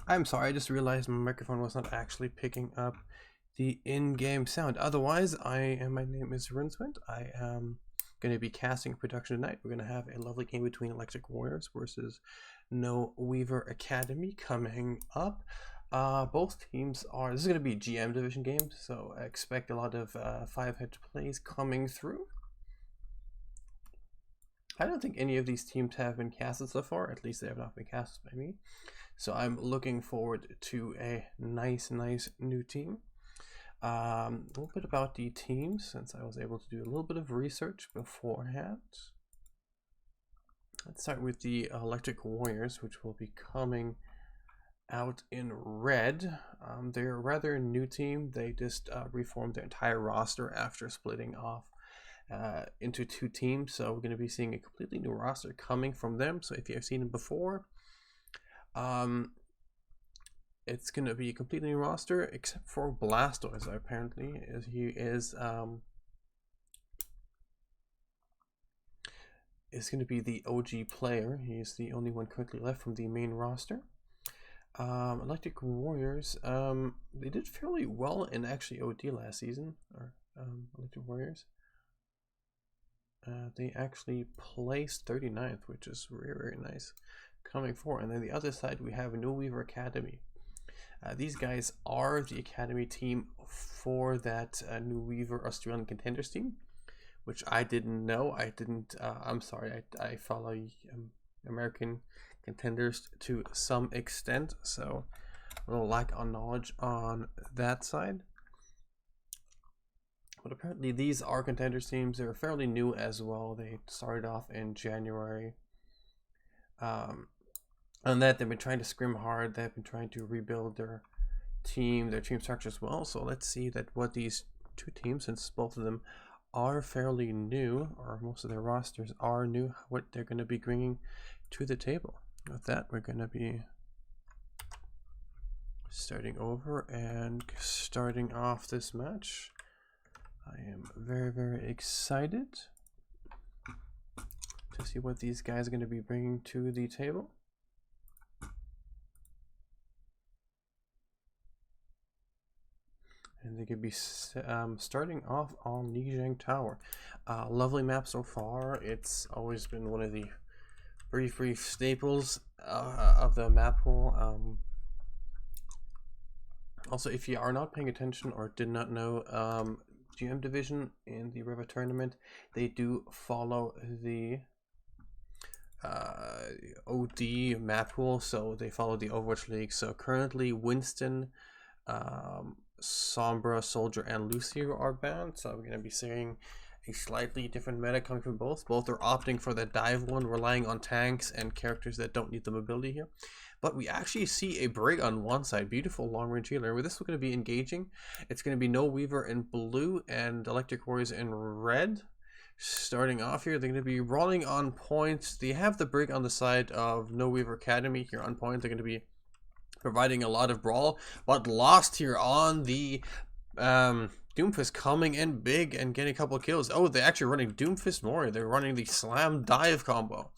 I'm sorry, I just realized my microphone was not actually picking up the in-game sound. Otherwise, my name is Rinswind. I am going to be casting production tonight. We're going to have a lovely game between Electric Warriors versus NoWeaver Academy coming up. Both teams are, this is going to be GM division games, so I expect a lot of 5-head plays coming through. I don't think any of these teams have been casted so far, at least they have not been casted by me. So I'm looking forward to a nice new team. A little bit about the teams, since I was able to do a little bit of research beforehand. Let's start with the Electric Warriors, which will be coming out in red. They're a rather new team. They just reformed their entire roster after splitting off into two teams. So we're going to be seeing a completely new roster coming from them. So if you have seen them before, it's going to be a completely new roster, except for Blastoise, apparently. He is going to be the OG player. He's the only one currently left from the main roster. Electric Warriors, they did fairly well in actually OD last season, or Electric Warriors. They actually placed 39th, which is very nice coming forward. And then the other side, we have NoWeaver Academy. These guys are the academy team for that NoWeaver Australian Contenders team, which I didn't know. I'm sorry, I follow American Contenders to some extent, so a little lack of knowledge on that side. But apparently these are Contenders teams. They're fairly new as well. They started off in January. And that they've been trying to scrim hard. They've been trying to rebuild their team structure as well. So let's see that what these two teams, since both of them are fairly new, or most of their rosters are new, what they're going to be bringing to the table. With that, we're going to be starting over and starting off this match. I am very excited to see what these guys are going to be bringing to the table. And they could be starting off on Lijiang Tower. Lovely map so far. It's always been one of the brief staples of the map pool. Also, if you are not paying attention or did not know, GM division in the River tournament, they do follow the OD map pool, so they follow the Overwatch League. So currently Winston, Sombra, Soldier, and Lucio are banned, so we're going to be seeing a slightly different meta coming from both. Both are opting for the dive one, relying on tanks and characters that don't need the mobility here. But we actually see a Brig on one side, beautiful long-range healer. With this, we're going to be engaging. It's going to be NoWeaver in blue and Electric Warriors in red. Starting off here, they're going to be rolling on points. They have the Brig on the side of NoWeaver Academy here on point. They're going to be providing a lot of brawl, but lost here on the Doomfist, coming in big and getting a couple of kills. Oh, they're actually running Doomfist more. They're running the Slam Dive combo.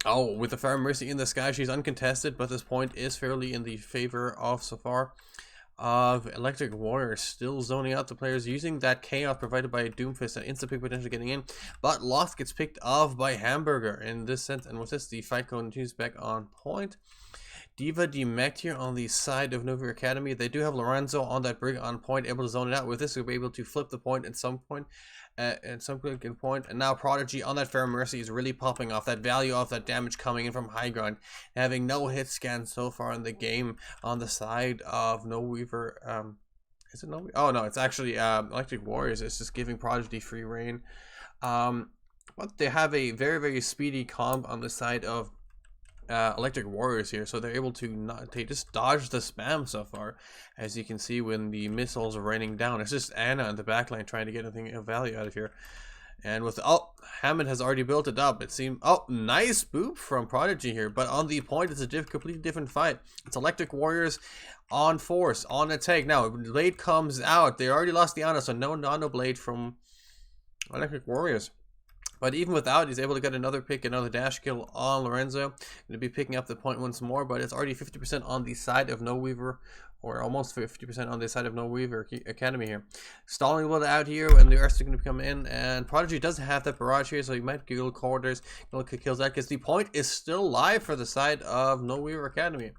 Oh, with the Fair Mercy in the sky, she's uncontested, but this point is fairly in the favor of so far of Electric Warriors, still zoning out the players, using that chaos provided by Doomfist and instant pick potential getting in, but Lost gets picked off by Hamburger in this sense, and with this, the fight continues back on point. Diva demect here on the side of NoWeaver Academy. They do have Lorenzo on that Brig on point, able to zone it out. With this, we'll be able to flip the point at some point, and now Prodigy on that Fair Mercy is really popping off. That value of that damage coming in from high ground, having no hit scan so far in the game on the side of NoWeaver. Is it NoWeaver? Oh no, it's actually Electric Warriors. It's just giving Prodigy free reign. But they have a very speedy comp on the side of Electric Warriors here, so they're able to they just dodge the spam so far, as you can see when the missiles are raining down. It's just Anna in the backline trying to get anything of value out of here. And with Hammond has already built it up. It seemed nice boop from Prodigy here, but on the point it's a completely different fight. It's Electric Warriors on force, on attack. Now Blade comes out. They already lost the Anna, so no Nano Blade from Electric Warriors. But even without, he's able to get another pick, another dash kill on Lorenzo. Going to be picking up the point once more, but it's already 50% on the side of NoWeaver, or almost 50% on the side of NoWeaver Academy here. Stalling a little out here, and the rest are going to come in. And Prodigy does have that barrage here, so he might get little quarters, little kills out, because the point is still live for the side of NoWeaver Academy.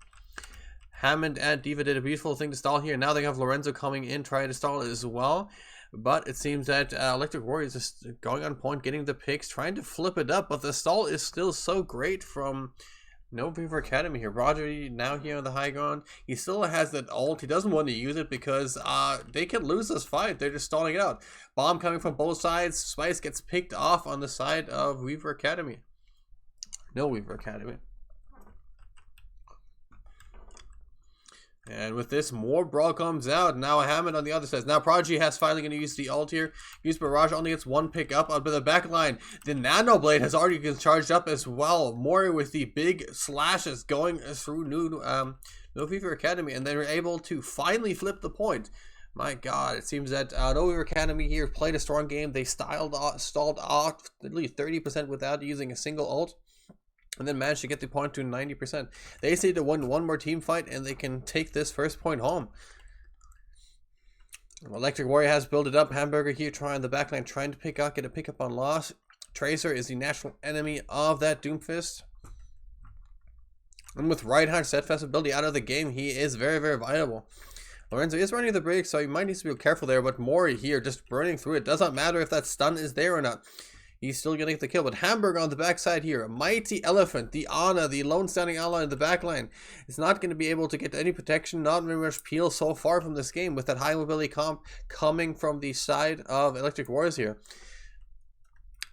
Hammond and Diva did a beautiful thing to stall here. Now they have Lorenzo coming in, trying to stall as well. But it seems that Electric Warriors is just going on point, getting the picks, trying to flip it up. But the stall is still so great from NoWeaver Academy here. Roger now here on the high ground. He still has that ult. He doesn't want to use it because they can lose this fight. They're just stalling it out. Bomb coming from both sides. Spice gets picked off on the side of Weaver Academy. NoWeaver Academy. And with this, more brawl comes out. Now Hammond on the other side. Now Prodigy has finally going to use the ult here. Use Barrage, only gets one pick up out of the back line. The Nano Blade has already been charged up as well. Mori with the big slashes going through NoWeaver Academy. And they're able to finally flip the point. My God, it seems that NoWeaver Academy here played a strong game. They stalled off at least 30% without using a single ult. And then managed to get the point to 90%. They just need to win one more team fight and they can take this first point home. Electric Warrior has built it up. Hamburger here trying the backline, trying to get a pickup on loss. Tracer is the natural enemy of that Doomfist. And with right hand steadfast ability out of the game, he is very, very viable. Lorenzo is running the break, so you might need to be careful there. But Mori here just burning through it. Does not matter if that stun is there or not. He's still going to get the kill, but Hamburger on the backside here, a mighty elephant, the Ana, the lone standing ally in the backline, is not going to be able to get any protection, not very much peel so far from this game with that high mobility comp coming from the side of Electric Warriors here.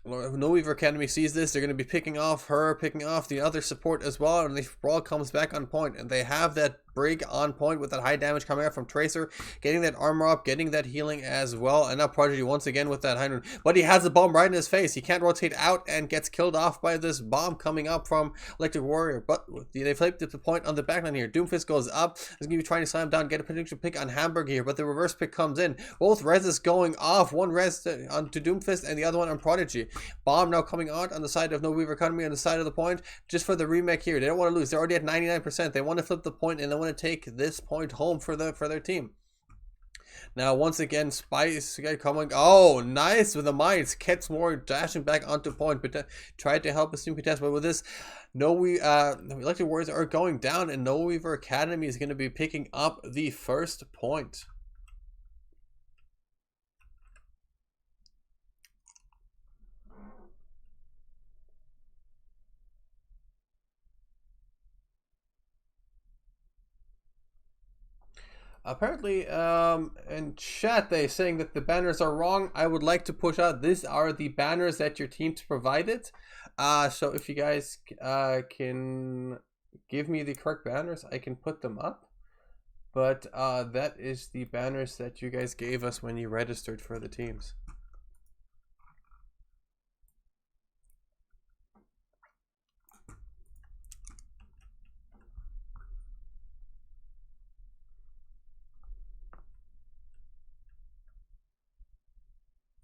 NoWeaver Academy sees this. They're going to be picking off her, picking off the other support as well, and the brawl comes back on point, and they have that break on point with that high damage coming out from Tracer, getting that armor up, getting that healing as well, and now Prodigy once again with that 100, but he has the bomb right in his face. He can't rotate out and gets killed off by this bomb coming up from Electric Warrior, but they flipped the point on the backline here. Doomfist goes up, is going to be trying to slam down, get a potential pick on Hamburger here, but the reverse pick comes in. Both reses going off, one res onto Doomfist and the other one on Prodigy. Bomb now coming out on the side of NoWeaver Academy on the side of the point, just for the remake here. They don't want to lose. They're already at 99%. They want to flip the point and they want to take this point home for their team. Now once again, Spice coming. Oh, nice with the mines. Gets more dashing back onto point, but tried to help his team contest. But with this, Electric Warriors are going down, and NoWeaver Academy is going to be picking up the first point. Apparently, in chat, they're saying that the banners are wrong. I would like to push out, these are the banners that your teams provided. So if you guys can give me the correct banners, I can put them up. But that is the banners that you guys gave us when you registered for the teams.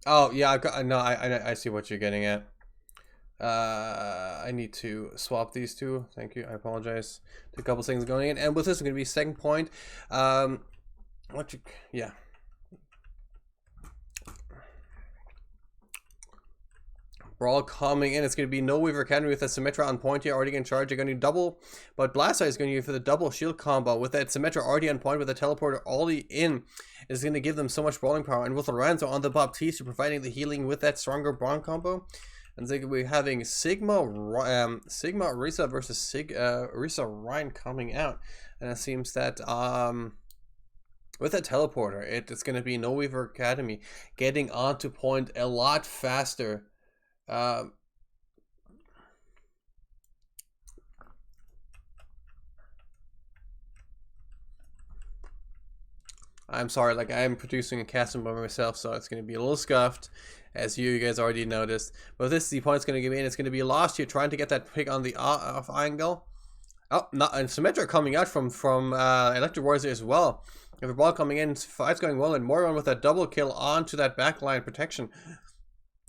Oh yeah, I see what you're getting at. I need to swap these two. Thank you. I apologize. A couple things going in, and with this, it's going to be second point. Yeah. Brawl coming in. It's going to be NoWeaver Academy with a Symmetra on point here, already in charge. You're going to double, but Blaster is going to go for the double shield combo with that Symmetra already on point with the teleporter already in. Is going to give them so much brawling power, and with Lorenzo on the Baptiste providing the healing with that stronger brawn combo. And they're going to be having Sigma Risa versus Risa Ryan coming out, and it seems that with that teleporter, it's going to be NoWeaver Academy getting onto point a lot faster. I'm sorry, like I'm producing a casting by myself, so it's going to be a little scuffed, as you guys already noticed. But this is the point it's going to give me, and it's going to be lost here trying to get that pick on the off angle. Oh, not and Symmetra coming out from Electric Warriors as well. If a ball coming in, fight's going well, and Moron with that double kill onto that backline protection.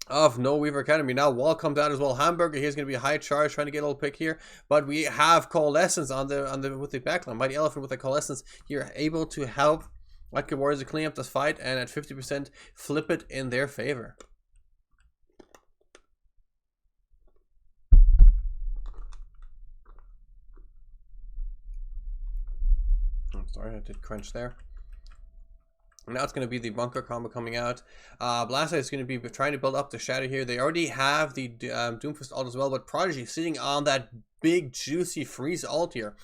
of NoWeaver Academy. Now Wall comes out as well. Hamburger here's going to be a high charge, trying to get a little pick here, but we have Coalescence on the with the backline. Mighty Elephant with the Coalescence here, able to help Acad Warriors to clean up this fight, and at 50% flip it in their favor. I'm sorry, I did crunch there. Now it's going to be the bunker combo coming out. Blasta is going to be trying to build up the shadow here. They already have the Doomfist ult as well, but Prodigy sitting on that big juicy freeze ult here.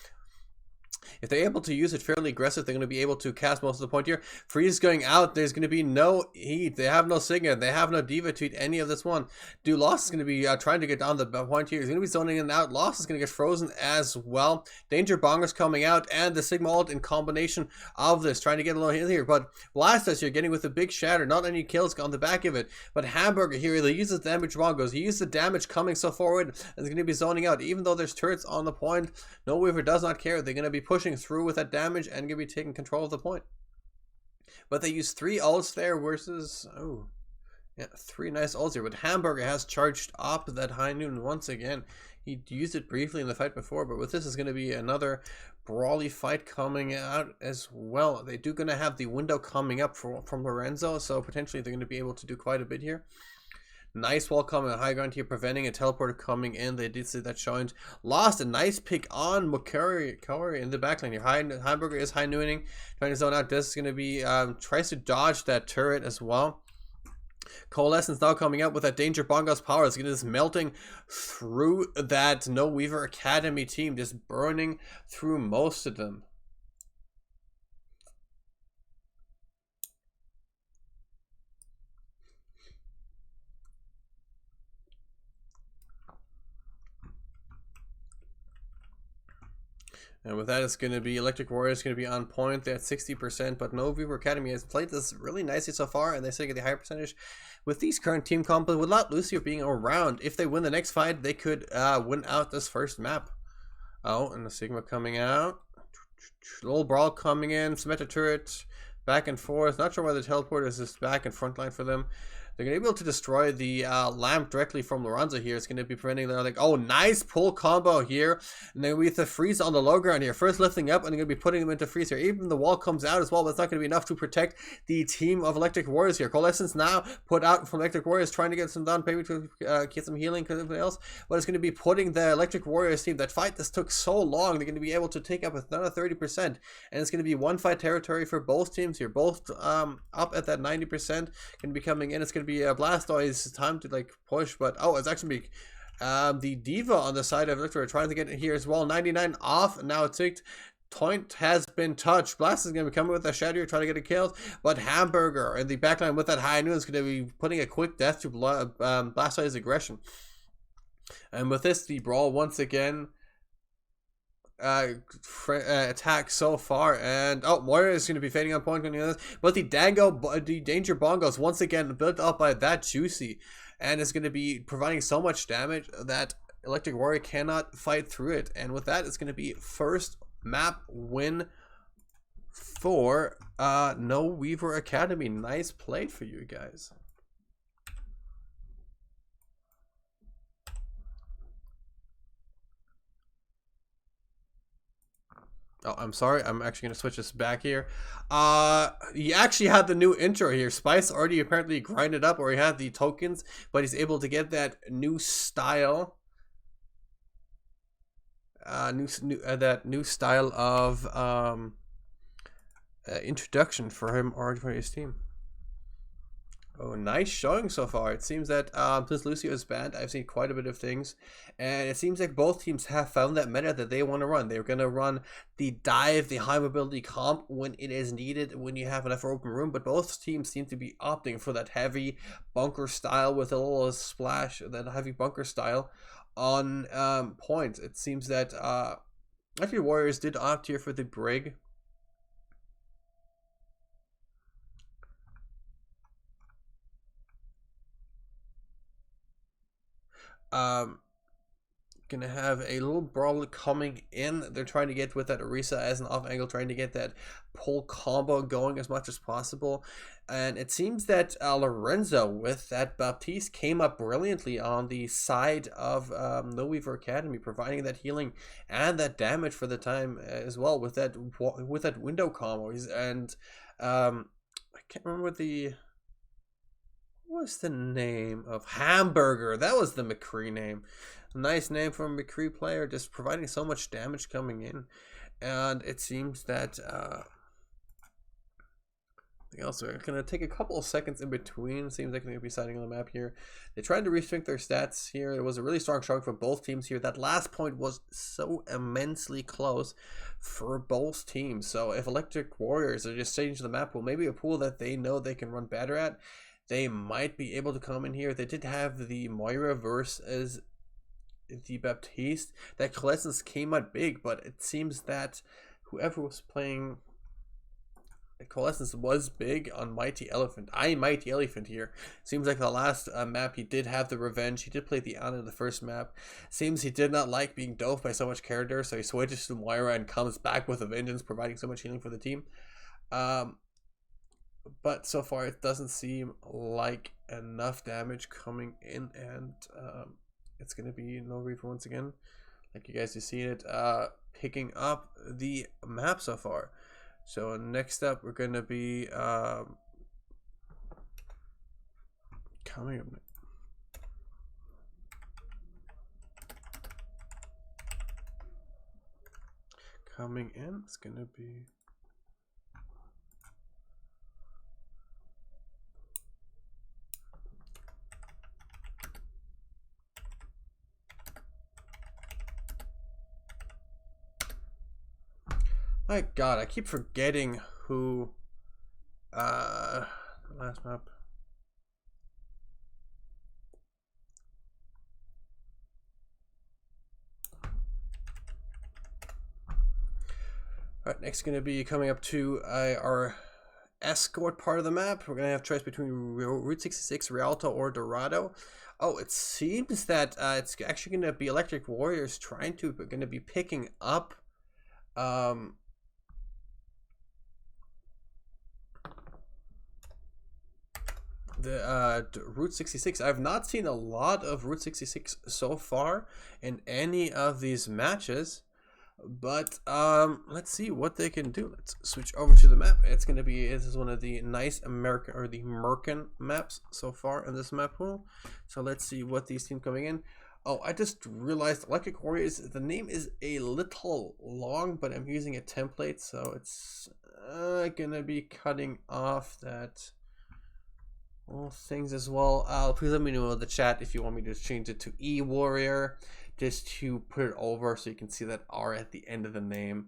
If they're able to use it fairly aggressive, they're going to be able to cast most of the point here. Freeze going out. There's going to be no heat. They have no Signet. They have no Diva to eat any of this one. Dude, Lost is going to be trying to get down the point here. He's going to be zoning in and out. Lost is going to get frozen as well. Danger Bonger's coming out, and the Sigma ult in combination of this, trying to get a little hit here. But Blastus here getting with a big shatter. Not any kills on the back of it. But Hamburger here, he uses damage bongos. He uses the damage coming so forward, and is going to be zoning out. Even though there's turrets on the point, NoWeaver does not care. They're going to be pushing through with that damage and going to be taking control of the point. But they use 3 ults there versus, oh, yeah, 3 nice ults here. But Hamburger has charged up that high noon once again. He used it briefly in the fight before, but with this is going to be another brawly fight coming out as well. They do going to have the window coming up from Lorenzo, so potentially they're going to be able to do quite a bit here. Nice wall coming high ground here, preventing a teleporter coming in. They did see that showing. Lost a nice pick on McCurry in the backline here. Hamburger is high nooning, trying to zone out. This is going to be tries to dodge that turret as well. Coalescence now coming up with that Danger Bongo's power. It's just melting through that NoWeaver Academy team, just burning through most of them. And with that, it's going to be Electric Warriors going to be on point. They're at 60%, but NoWeaver Academy has played this really nicely so far, and they still get the higher percentage with these current team combos without Lucio being around. If they win the next fight, they could win out this first map. Oh, and the Sigma coming out. Little brawl coming in. Symmetra turret back and forth. Not sure why the teleporter is just back and front line for them. They're going to be able to destroy the lamp directly from Lorenzo here. It's going to be preventing their, like, oh, nice pull combo here. And then with the freeze on the low ground here. First lifting up, and they're going to be putting them into freeze here. Even the wall comes out as well, but it's not going to be enough to protect the team of Electric Warriors here. Coalescence now put out from Electric Warriors, trying to get some down, maybe to get some healing, because everything else. But it's going to be putting the Electric Warriors team, that fight this took so long, they're going to be able to take up another 30%. And it's going to be one fight territory for both teams here. Both up at that 90%. Going to be coming in. It's going to be a Blastoise. Time to like push, but oh, it's actually the Diva on the side of Victor trying to get it here as well. 99 off, and now it's ticked. Point has been touched. Blast is going to be coming with that shadow, trying to get a kill, but Hamburger in the backline with that high noon is going to be putting a quick death to Blastoise's aggression. And with this, the brawl once again attack so far, and oh, Moira is going to be fading on point, but the Danger Bongos once again built up by that Juicy, and it's going to be providing so much damage that Electric Warrior cannot fight through it. And with that, it's going to be first map win for NoWeaver Academy. Nice play for you guys. Oh, I'm sorry. I'm actually going to switch this back here. He actually had the new intro here. Spice already apparently grinded up, or he had the tokens, but he's able to get that new style. That new style of introduction for him or for his team. Oh, nice showing so far. It seems that since Lucio is banned, I've seen quite a bit of things. And it seems like both teams have found that meta that they want to run. They're going to run the dive, the high mobility comp when it is needed, when you have enough open room. But both teams seem to be opting for that heavy bunker style with a little splash, that heavy bunker style on points. It seems that actually Warriors did opt here for the Brig. gonna have a little brawl coming in. They're trying to get with that Orisa as an off angle, trying to get that pull combo going as much as possible. And it seems that Lorenzo with that Baptiste came up brilliantly on the side of NoWeaver Academy, providing that healing and that damage for the time as well with that window combos. And I can't remember what's the name of Hamburger. That was the McCree name. Nice name for a McCree player, just providing so much damage coming in. And it seems that also going to take a couple of seconds in between. Seems like they're going to be signing on the map here. They tried to rethink their stats here. It was a really strong struggle for both teams here. That last point was so immensely close for both teams. So if Electric Warriors are just changing the map, well, maybe a pool that they know they can run better at, they might be able to come in here. They did have the Moira versus the Baptiste. That Coalescence came out big, but it seems that whoever was playing Coalescence was big on Mighty Elephant. Mighty Elephant here. Seems like the last map he did have the revenge. He did play the Ana in the first map. Seems he did not like being doped by so much character, so he switches to Moira and comes back with a vengeance, providing so much healing for the team. But so far it doesn't seem like enough damage coming in, and it's going to be NoWeaver once again. Like you guys have seen it, picking up the map so far. So next up we're going to be coming in. It's going to be my god, I keep forgetting who last map. Alright, next going to be coming up to our escort part of the map. We're going to have choice between Route 66, Rialto, or Dorado. Oh, it seems that it's actually going to be Electric Warriors going to be picking up the Route 66. I've not seen a lot of Route 66 so far in any of these matches, but let's see what they can do. Let's switch over to the map. This is one of the nice American or the Merkin maps so far in this map pool. So let's see what these teams coming in. Oh, I just realized Electric Warriors, the name is a little long, but I'm using a template, so it's gonna be cutting off that all things as well. Please let me know in the chat if you want me to change it to E Warrior, just to put it over so you can see that R at the end of the name.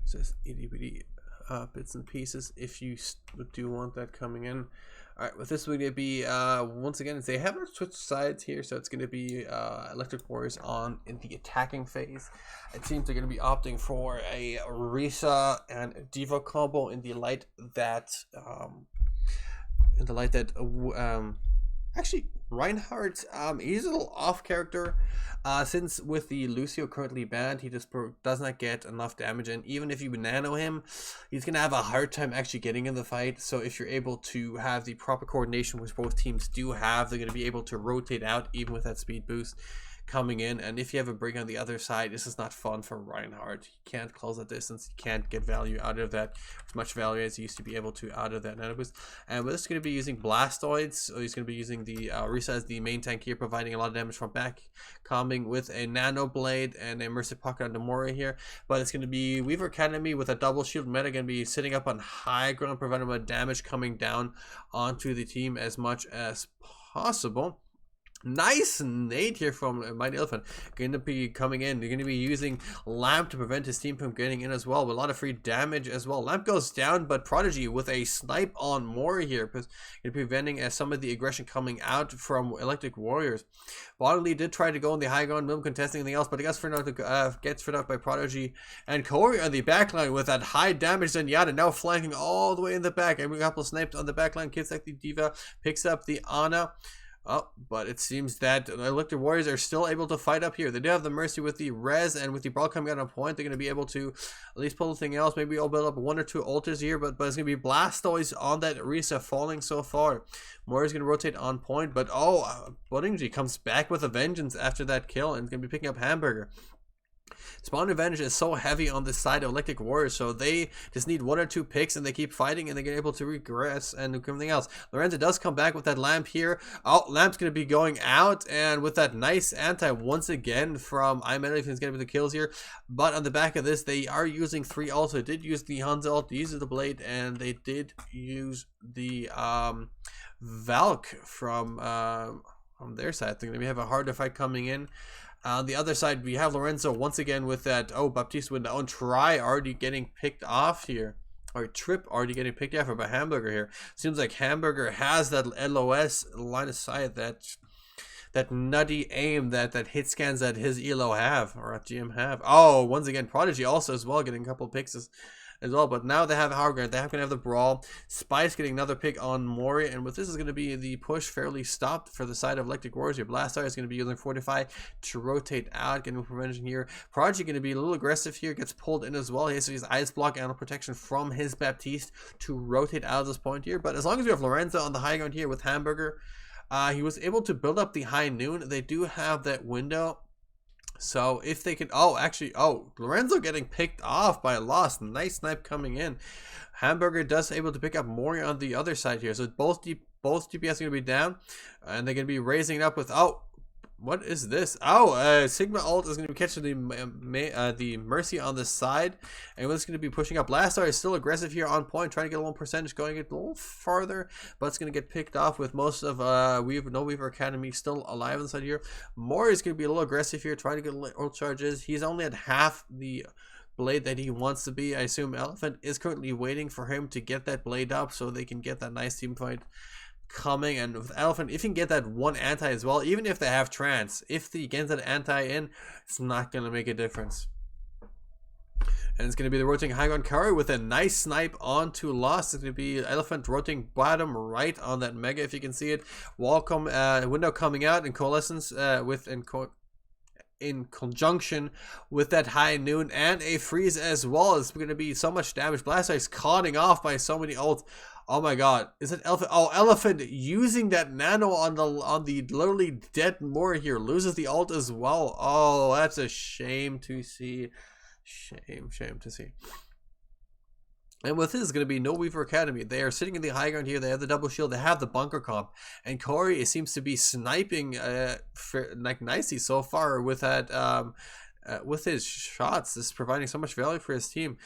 Says itty bitty bits and pieces if you do want that coming in. Alright, with this we're going to be, once again, they haven't switched sides here, so it's going to be Electric Warriors on in the attacking phase. It seems they're going to be opting for a Risa and Diva combo in the light that, actually, Reinhardt, he's a little off character, since with the Lucio currently banned, he just does not get enough damage, and even if you nano him, he's gonna have a hard time actually getting in the fight. So if you're able to have the proper coordination, which both teams do have, they're gonna be able to rotate out even with that speed boost coming in. And if you have a bring on the other side, this is not fun for Reinhardt. He can't close that distance, he can't get value out of that, as much value as he used to be able to out of that nano boost. And we're just going to be using Blastoids, so he's going to be using the Risa as the main tank here, providing a lot of damage from back, coming with a Nano Blade and a Immersive Pocket on Demora here. But it's going to be Weaver Academy with a double shield meta, going to be sitting up on high ground, preventing damage coming down onto the team as much as possible. Nice nade here from Mighty Elephant. Going to be coming in. They're going to be using Lamp to prevent his team from getting in as well. With a lot of free damage as well. Lamp goes down, but Prodigy with a snipe on Mori here. Because you're preventing some of the aggression coming out from Electric Warriors. Bodily did try to go in the high ground, Mim contesting anything else, but he gets fed up by Prodigy. And Corey on the backline with that high damage. Zenyatta now flanking all the way in the back. And we got a couple snipes on the backline. Kids like the Diva picks up the Ana. Oh, but it seems that the Electric Warriors are still able to fight up here. They do have the Mercy with the Res, and with the Brawl coming out on point, they're going to be able to at least pull the thing else. Maybe I'll build up 1 or 2 altars here, but it's going to be Blastoise on that Risa falling so far. Mori's going to rotate on point, but Buddingji comes back with a vengeance after that kill, and going to be picking up Hamburger. Spawn advantage is so heavy on the side of Electric Warriors, so they just need 1 or 2 picks and they keep fighting and they get able to regress and everything else. Lorenzo does come back with that Lamp here. Oh, Lamp's going to be going out, and with that nice anti once again from I don't know if he's going to be the kills here, but on the back of this, they are using 3 also. They did use the Hanzo ult, they used the Blade, and they did use the Valk from their side. They're going to have a harder fight coming in. On the other side, we have Lorenzo once again with that, Baptiste with the own try already getting picked off here. Or Trip already getting picked off by Hamburger here. Seems like Hamburger has that LOS line of sight, that nutty aim that hit scans that his ELO have, or GM have. Oh, once again, Prodigy also as well getting a couple picks as well, but now they have Howgard, they have going to have the Brawl. Spice getting another pick on Mori, and with this is going to be the push fairly stopped for the side of Electric Warriors here. Blastoise is going to be using Fortify to rotate out, getting prevention here. Prodigy going to be a little aggressive here, gets pulled in as well. He has to use Ice Block and protection from his Baptiste to rotate out of this point here, but as long as we have Lorenzo on the high ground here with Hamburger, he was able to build up the high noon. They do have that window. So if they can, Lorenzo getting picked off by Lost. Nice snipe coming in. Hamburger does able to pick up Mori on the other side here. So both DPS are going to be down, and they're going to be raising it up with, what is this? Sigma ult is going to be catching the Mercy on the side, and it's going to be pushing up. Blastar is still aggressive here on point, trying to get a little percentage, going a little farther, but it's going to get picked off with most of NoWeaver Academy still alive inside here. Mori is going to be a little aggressive here, trying to get ult charges. He's only at half the blade that he wants to be. I assume Elephant is currently waiting for him to get that blade up so they can get that nice team fight coming. And with Elephant, if you can get that 1 anti as well, even if they have trance, if he gets that anti in, it's not going to make a difference. And it's going to be the rotating high ground Kari with a nice snipe onto Lost. It's going to be Elephant rotating bottom right on that Mega, if you can see it. Window coming out in coalescence in conjunction with that high noon and a freeze as well. It's going to be so much damage. Blastoise is cutting off by so many ults. Oh my god, is it Elephant? Oh, Elephant using that nano on the literally dead Mori here, loses the ult as well. Oh, that's a shame to see. Shame to see. And with this is going to be NoWeaver Academy. They are sitting in the high ground here. They have the double shield. They have the bunker comp. And Corey seems to be sniping nicely so far with that with his shots. This is providing so much value for his team.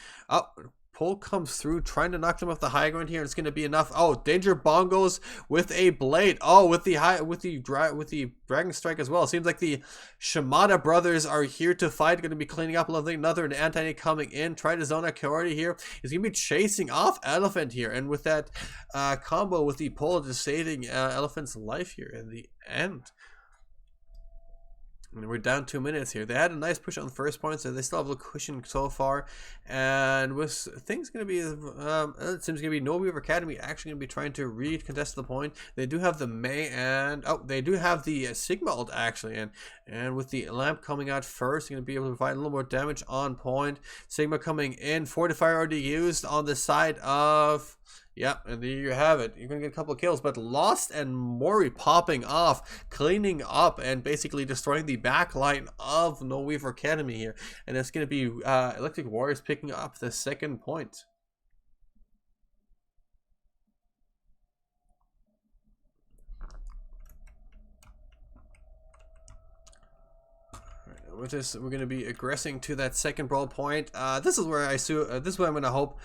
Pull comes through, trying to knock them off the high ground here. It's going to be enough. Danger Bongos with a blade. With the Dragon Strike as well. It seems like the Shimada brothers are here to fight. Going to be cleaning up another anti coming in. Try to zone out Coyote here. He's going to be chasing off Elephant here, and with that combo with the pull, just saving Elephant's life here in the end. And we're down 2 minutes here. They had a nice push on the first point, so they still have a cushion so far. And with things going to be, it seems going to be NoWeaver Academy actually going to be trying to recontest the point. They do have the May, and they do have the Sigma ult actually, and with the Lamp coming out first, going to be able to provide a little more damage on point. Sigma coming in, Fortify already used on the side of. Yep, and there you have it. You're going to get a couple of kills, but Lost and Mori popping off, cleaning up, and basically destroying the back line of NoWeaver Academy here. And it's going to be Electric Warriors picking up the second point. With this, we're going to be aggressing to that second brawl point. This is where I'm going to hope,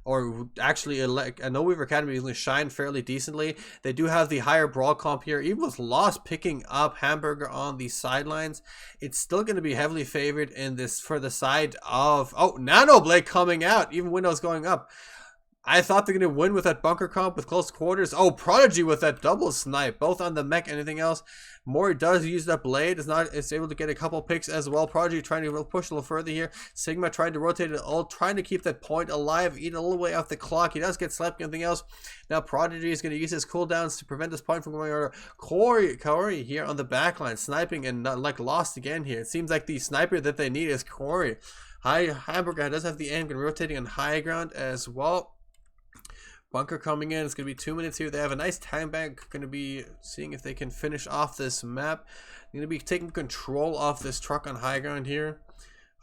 or actually NoWeaver Academy is going to shine fairly decently. They do have the higher brawl comp here. Even with Lost picking up Hamburger on the sidelines, it's still going to be heavily favored in this for the side of, oh, Nanoblade coming out, even Windows going up. I thought they're going to win with that bunker comp with close quarters. Oh, Prodigy with that double snipe, both on the mech and anything else. Mori does use that blade. It's able to get a couple picks as well. Prodigy trying to push a little further here. Sigma trying to rotate it all, trying to keep that point alive, eat a little way off the clock. He does get slapped, anything else. Now Prodigy is going to use his cooldowns to prevent this point from going over. Corey here on the backline, sniping and not like lost again here. It seems like the sniper that they need is Corey. Hamburger does have the aim, and rotating on high ground as well. Bunker coming in. It's going to be 2 minutes here. They have a nice time bank. Going to be seeing if they can finish off this map. They're going to be taking control of this truck on high ground here.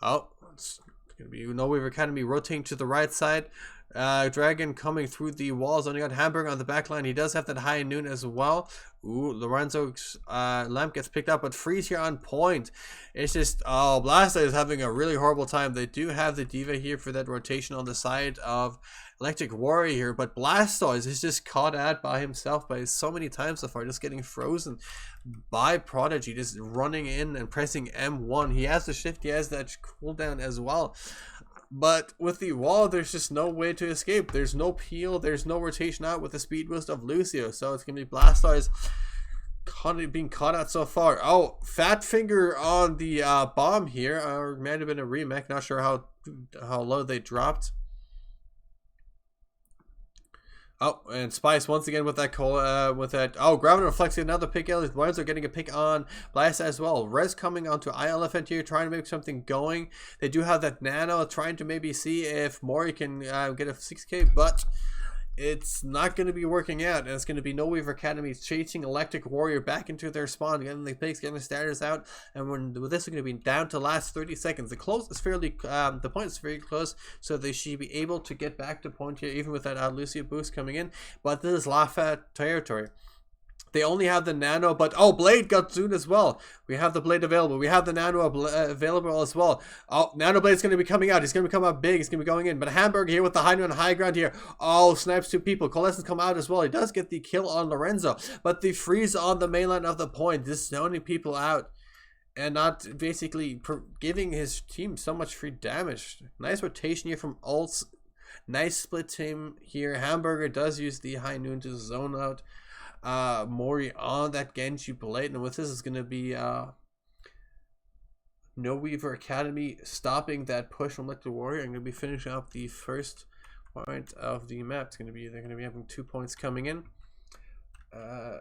Oh, it's going to be NoWeaver Academy rotating to the right side. Dragon coming through the walls. Only got Hamburger on the back line. He does have that high noon as well. Ooh, Lorenzo's lamp gets picked up, but Freeze here on point. It's just, oh, Blasta is having a really horrible time. They do have the Diva here for that rotation on the side of Electric Warrior here, but Blastoise is just caught out by himself by so many times so far, just getting frozen by Prodigy, just running in and pressing M1. He has the shift, he has that cooldown as well. But with the wall, there's just no way to escape. There's no peel, there's no rotation out with the speed boost of Lucio. So it's going to be Blastoise being caught out so far. Oh, Fat Finger on the bomb here. Or might have been a remake. Not sure how low they dropped. Oh, and Spice once again with that oh, Gravity Reflex, another pick. The Lions are getting a pick on Blast as well. Rez coming onto Eye Elephant here, trying to make something going. They do have that Nano, trying to maybe see if Mori can get a 6k, but it's not going to be working out, and it's going to be NoWeaver Academy chasing Electric Warrior back into their spawn, getting the picks, getting the starters out, and with this is going to be down to last 30 seconds. The close is fairly, the point is very close, so they should be able to get back to point here, even with that Lucio boost coming in. But this is Lafayette territory. They only have the Nano, but oh, Blade got soon as well. We have the Blade available. We have the Nano available as well. Oh, Nano Blade's going to be coming out. He's going to come out big. He's going to be going in. But Hamburger here with the high noon and high ground here. Oh, snipes two people. Coalescence come out as well. He does get the kill on Lorenzo, but the freeze on the mainline of the point, just zoning people out and not basically giving his team so much free damage. Nice rotation here from ults. Nice split team here. Hamburger does use the high noon to zone out Mori on that Genji Blade, and with this is going to be NoWeaver Academy stopping that push from Electric Warrior. I'm going to be finishing up the first point of the map. It's going to be, they're going to be having 2 points coming in. I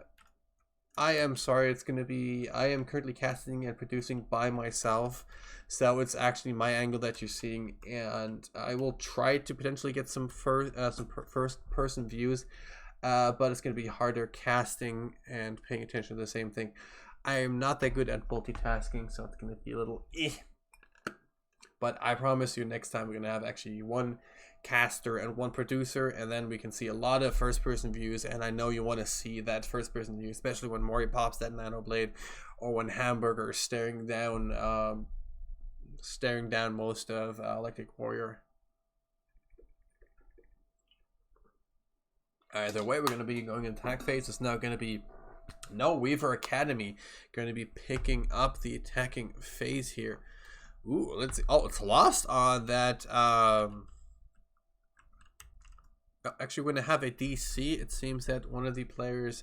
am sorry, it's going to be, I am currently casting and producing by myself, so it's actually my angle that you're seeing, and I will try to potentially get some first person views. But it's going to be harder casting and paying attention to the same thing. I am not that good at multitasking, so it's going to be a little But I promise you next time we're going to have actually one caster and one producer, and then we can see a lot of first person views, and I know you want to see that first person view, especially when Mori pops that Nano Blade, or when Hamburger is staring down most of Electric Warrior. Either way, we're going to be going in attack phase. It's now going to be NoWeaver Academy going to be picking up the attacking phase here. Ooh, let's see. Oh, it's lost on that. Actually, we're going to have a DC. It seems that one of the players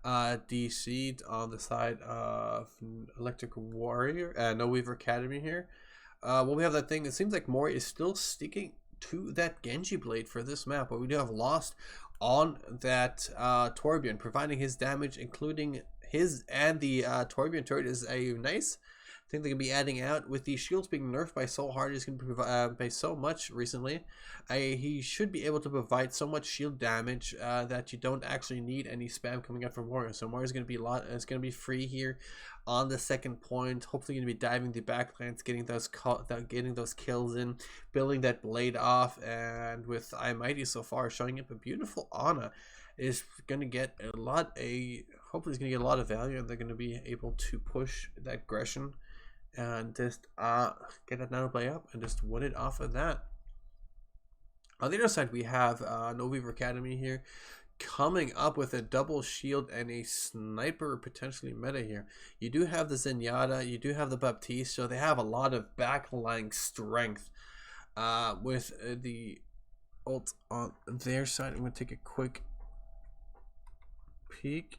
DC'd on the side of Electric Warrior, NoWeaver Academy here. Well, we have that thing. It seems like Mori is still sticking to that Genji Blade for this map, but we do have lost on that Torbjorn, providing his damage, including his and the Torbjorn turret is a nice thing they can be adding out. With the shields being nerfed by so hard, he's going to provide by so much recently. He should be able to provide so much shield damage that you don't actually need any spam coming out from Warrior. So Warrior is going to be it's going to be free here on the second point. Hopefully going to be diving the backlands, getting those kills in, building that blade off, and with I Mighty so far showing up a beautiful Ana is going to get hopefully he's going to get a lot of value, and they're going to be able to push that aggression and just get that Nano Blade up and just win it off of that. On the other side, we have NoWeaver Academy here coming up with a double shield and a sniper potentially meta here. You do have the Zenyatta, you do have the Baptiste, so they have a lot of backline strength with the ult on their side. I'm going to take a quick peek.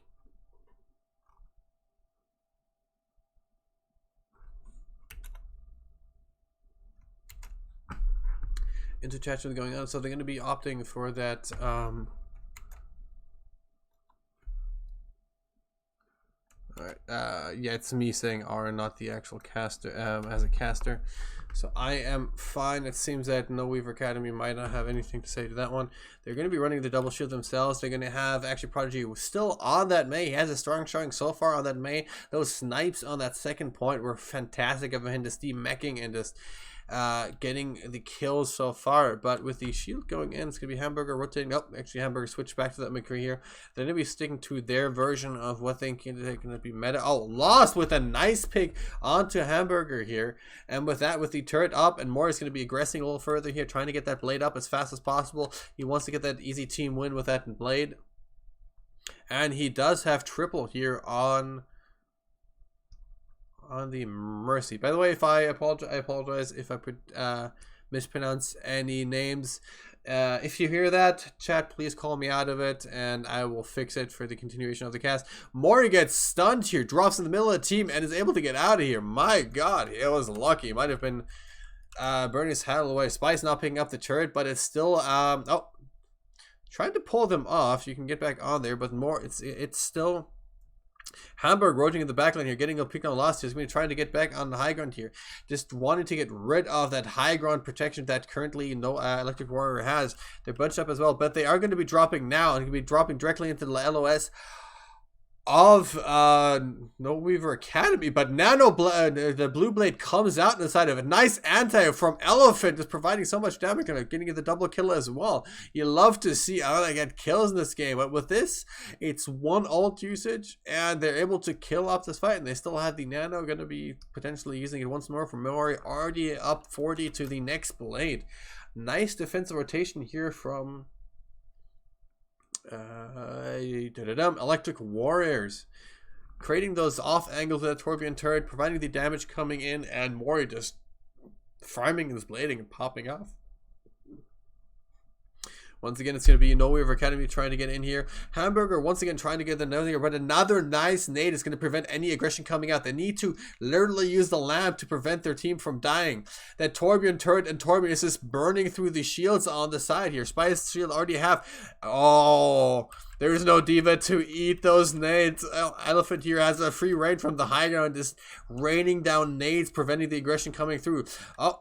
Into chat going on, so they're going to be opting for that yeah, it's me saying R, not the actual caster as a caster. So I am fine. It seems that NoWeaver Academy might not have anything to say to that one. They're going to be running the double shield themselves. They're going to have actually Prodigy still on that May. He has a strong showing so far on that May. Those snipes on that second point were fantastic of him, just demeching and just getting the kills so far. But with the shield going in, it's gonna be Hamburger rotating. Oh, actually Hamburger switched back to that McCree here. They're gonna be sticking to their version of what they think they're gonna be meta. Oh, lost with a nice pick onto Hamburger here, and with that, with the turret up, and Mori is gonna be aggressing a little further here, trying to get that blade up as fast as possible. He wants to get that easy team win with that blade, and he does have triple here on the Mercy. By the way, if I apologize if I mispronounce any names. If you hear that, chat, please call me out of it, and I will fix it for the continuation of the cast. Mori gets stunned here, drops in the middle of the team, and is able to get out of here. My God, he was lucky. He might have been burning his handle away. Spice not picking up the turret, but it's still oh, trying to pull them off. You can get back on there, but more, it's still Hamburg rotating in the backline here, getting a pick on lost. He's going to be trying to get back on the high ground here, just wanting to get rid of that high ground protection that currently Electric Warrior has. They're bunched up as well, but they are going to be dropping now and going to be dropping directly into the LOS of NoWeaver Academy. But Nano the blue blade comes out inside of it. Nice anti from Elephant, is providing so much damage and getting the double kill as well. You love to see how they get kills in this game, but with this, it's one ult usage and they're able to kill off this fight, and they still have the Nano going to be potentially using it once more for Mori, already up 40 to the next blade. Nice defensive rotation here from Electric Warriors, creating those off angles of that Torbjorn turret, providing the damage coming in, and Mori just farming his blading and popping off. Once again, it's going to be NoWeaver Academy trying to get in here. Hamburger once again trying to get the nose, but another nice nade is going to prevent any aggression coming out. They need to literally use the lamp to prevent their team from dying. That Torbjorn turret and Torbjorn is just burning through the shields on the side here. Spice shield already have. Oh, there's no diva to eat those nades. Elephant here has a free raid from the high ground, just raining down nades, preventing the aggression coming through. Oh,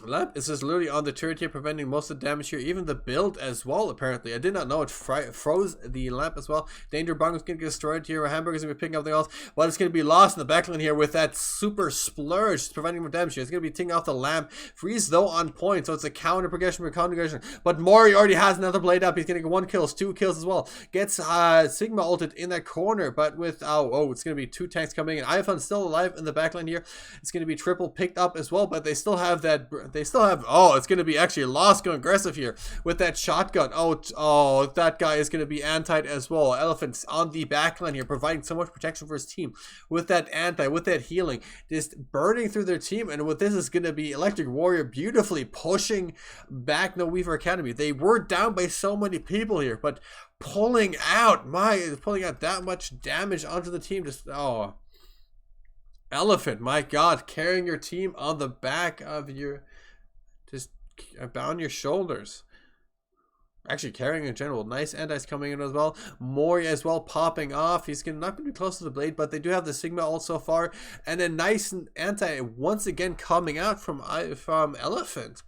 Lamp is just literally on the turret here, preventing most of the damage here, even the build as well, apparently. I did not know it froze the lamp as well. Danger Bong is going to get destroyed here. Hamburg is going to be picking up the else, but it's going to be lost in the backline here with that super splurge, preventing more damage here. It's going to be taking off the lamp. Freeze, though, on point, so it's a counter progression for counter progression. But Mori already has another blade up. He's getting 1 kill, 2 kills as well. Gets Sigma ulted in that corner, but with, oh, it's going to be 2 tanks coming in. Iphone still alive in the backline here. It's going to be triple picked up as well, but they still have that. They still have, oh, it's going to be actually Lost going aggressive here with that shotgun. Oh, that guy is going to be antied as well. Elephant's on the backline here, providing so much protection for his team with that anti, with that healing, just burning through their team. And with this is going to be Electric Warrior beautifully pushing back NoWeaver Academy. They were down by so many people here, but pulling out that much damage onto the team. Just, oh, Elephant, my God, carrying your team on the back of your, just on your shoulders. Actually carrying in general. Nice antis coming in as well. Mori as well popping off. He's not going to be close to the blade, but they do have the Sigma ult so far. And a nice anti once again coming out from Elephant.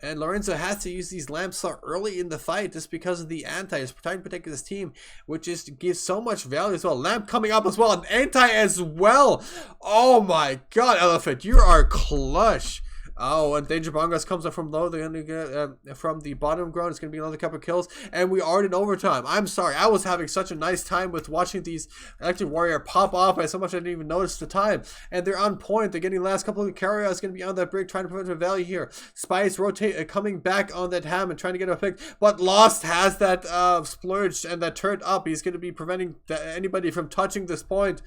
And Lorenzo has to use these lamps so early in the fight just because of the anti. He's trying to protect his team, which just gives so much value as well. Lamp coming up as well. An anti as well. Oh my God, Elephant. You are clutch. Oh, and Danger Bongos comes up from low. They're going to get from the bottom ground. It's going to be another couple of kills. And we are in overtime. I'm sorry. I was having such a nice time with watching these Electric Warrior pop off by so much I didn't even notice the time. And they're on point. They're getting the last couple of carriers going to be on that break, trying to prevent a value here. Spice rotate, coming back on that ham and trying to get a pick. But Lost has that splurged and that turned up. He's going to be preventing anybody from touching this point.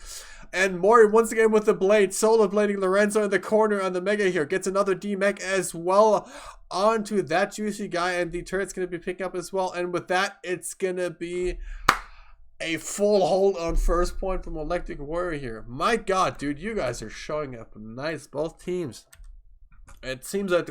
And Mori once again with the blade, solo blading Lorenzo in the corner on the Mega here. Gets another D-Mech as well onto that juicy guy, and the turret's going to be picking up as well. And with that, it's going to be a full hold on first point from Electric Warrior here. My God, dude, you guys are showing up nice, both teams. It seems that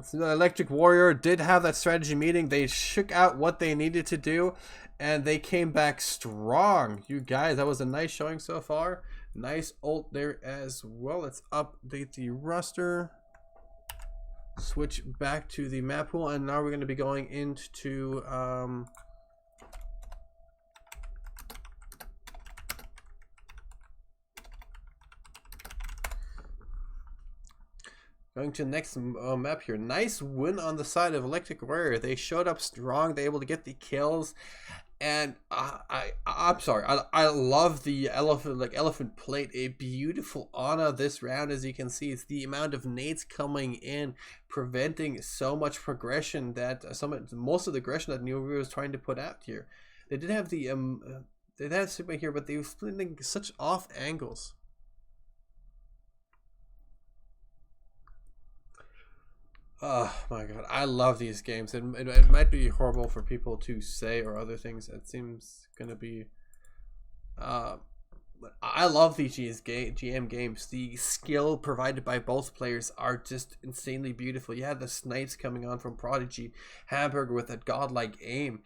so the Electric Warrior did have that strategy meeting. They shook out what they needed to do, and they came back strong. You guys, that was a nice showing so far. Nice ult there as well. Let's update the roster. Switch back to the map pool, and now we're going to be going into going to the next map here. Nice win on the side of Electric Warrior. They showed up strong. They were able to get the kills. And I'm sorry. I love the elephant plate. A beautiful Ana this round, as you can see. It's the amount of nades coming in, preventing so much progression that most of the aggression that NoWeaver was trying to put out here. They did have the they had Sigma here, but they were splitting such off angles. Oh my God, I love these games. It might be horrible for people to say or other things. It seems gonna be I love these GM games. The skill provided by both players are just insanely beautiful. You had the snipes coming on from Prodigy, Hamburger with that godlike aim,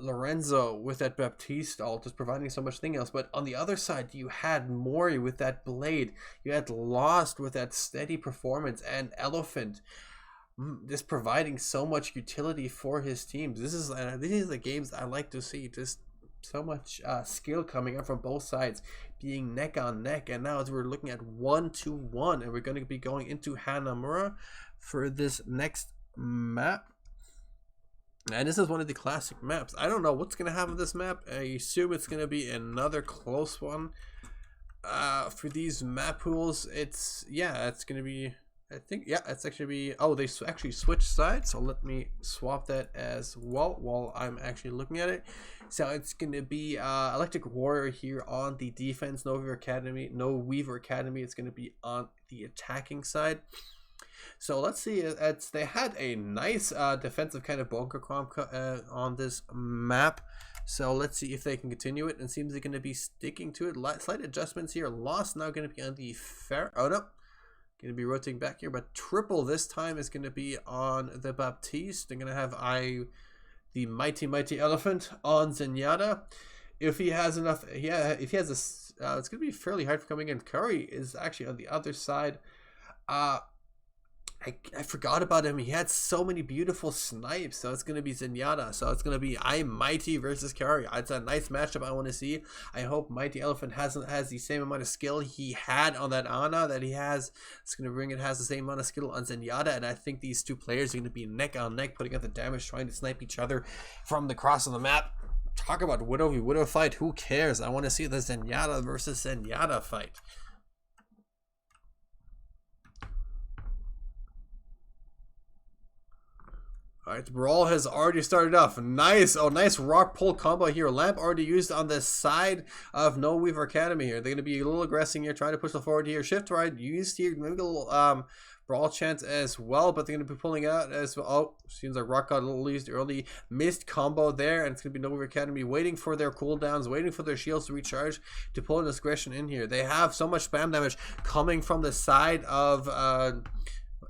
Lorenzo with that Baptiste ult, just providing so much thing else. But on the other side, you had Mori with that blade, you had Lost with that steady performance, and Elephant just providing so much utility for his teams. These are the games I like to see. Just so much skill coming up from both sides, being neck on neck. And now as we're looking at 1-1, and we're going to be going into Hanamura for this next map. And this is one of the classic maps. I don't know what's going to happen with this map. I assume it's going to be another close one. For these map pools, it's going to be, I think, it's actually be, oh, they actually switched sides. So let me swap that as well while I'm actually looking at it. So it's going to be Electric Warrior here on the defense, NoWeaver Academy. It's going to be on the attacking side. So let's see, they had a nice defensive kind of bunker comp on this map. So let's see if they can continue it. And seems they're going to be sticking to it. Slight adjustments here. Lost now going to be on the fair. Oh no, going to be rotating back here. But triple this time is going to be on the Baptiste. They're going to have the mighty elephant on Zenyatta. If he has enough, if he has this, it's going to be fairly hard for coming in. Curry is actually on the other side. I forgot about him. He had so many beautiful snipes. So it's going to be Zenyatta. So it's going to be Mighty versus Curry. It's a nice matchup I want to see. I hope Mighty Elephant has the same amount of skill he had on that Ana that he has. It's going to bring it, has the same amount of skill on Zenyatta. And I think these two players are going to be neck on neck, putting out the damage, trying to snipe each other from the cross of the map. Talk about Widow v Widow fight. Who cares? I want to see the Zenyatta versus Zenyatta fight. Alright, Brawl has already started off. Nice. Oh, nice rock pull combo here. Lamp already used on the side of NoWeaver Academy here. They're going to be a little aggressive here, trying to push the forward here. Shift right used here. Maybe a little Brawl chance as well, but they're going to be pulling out as well. Oh, seems like Rock got a little used early. Missed combo there, and it's going to be NoWeaver Academy waiting for their cooldowns, waiting for their shields to recharge to pull an aggression in here. They have so much spam damage coming from the side of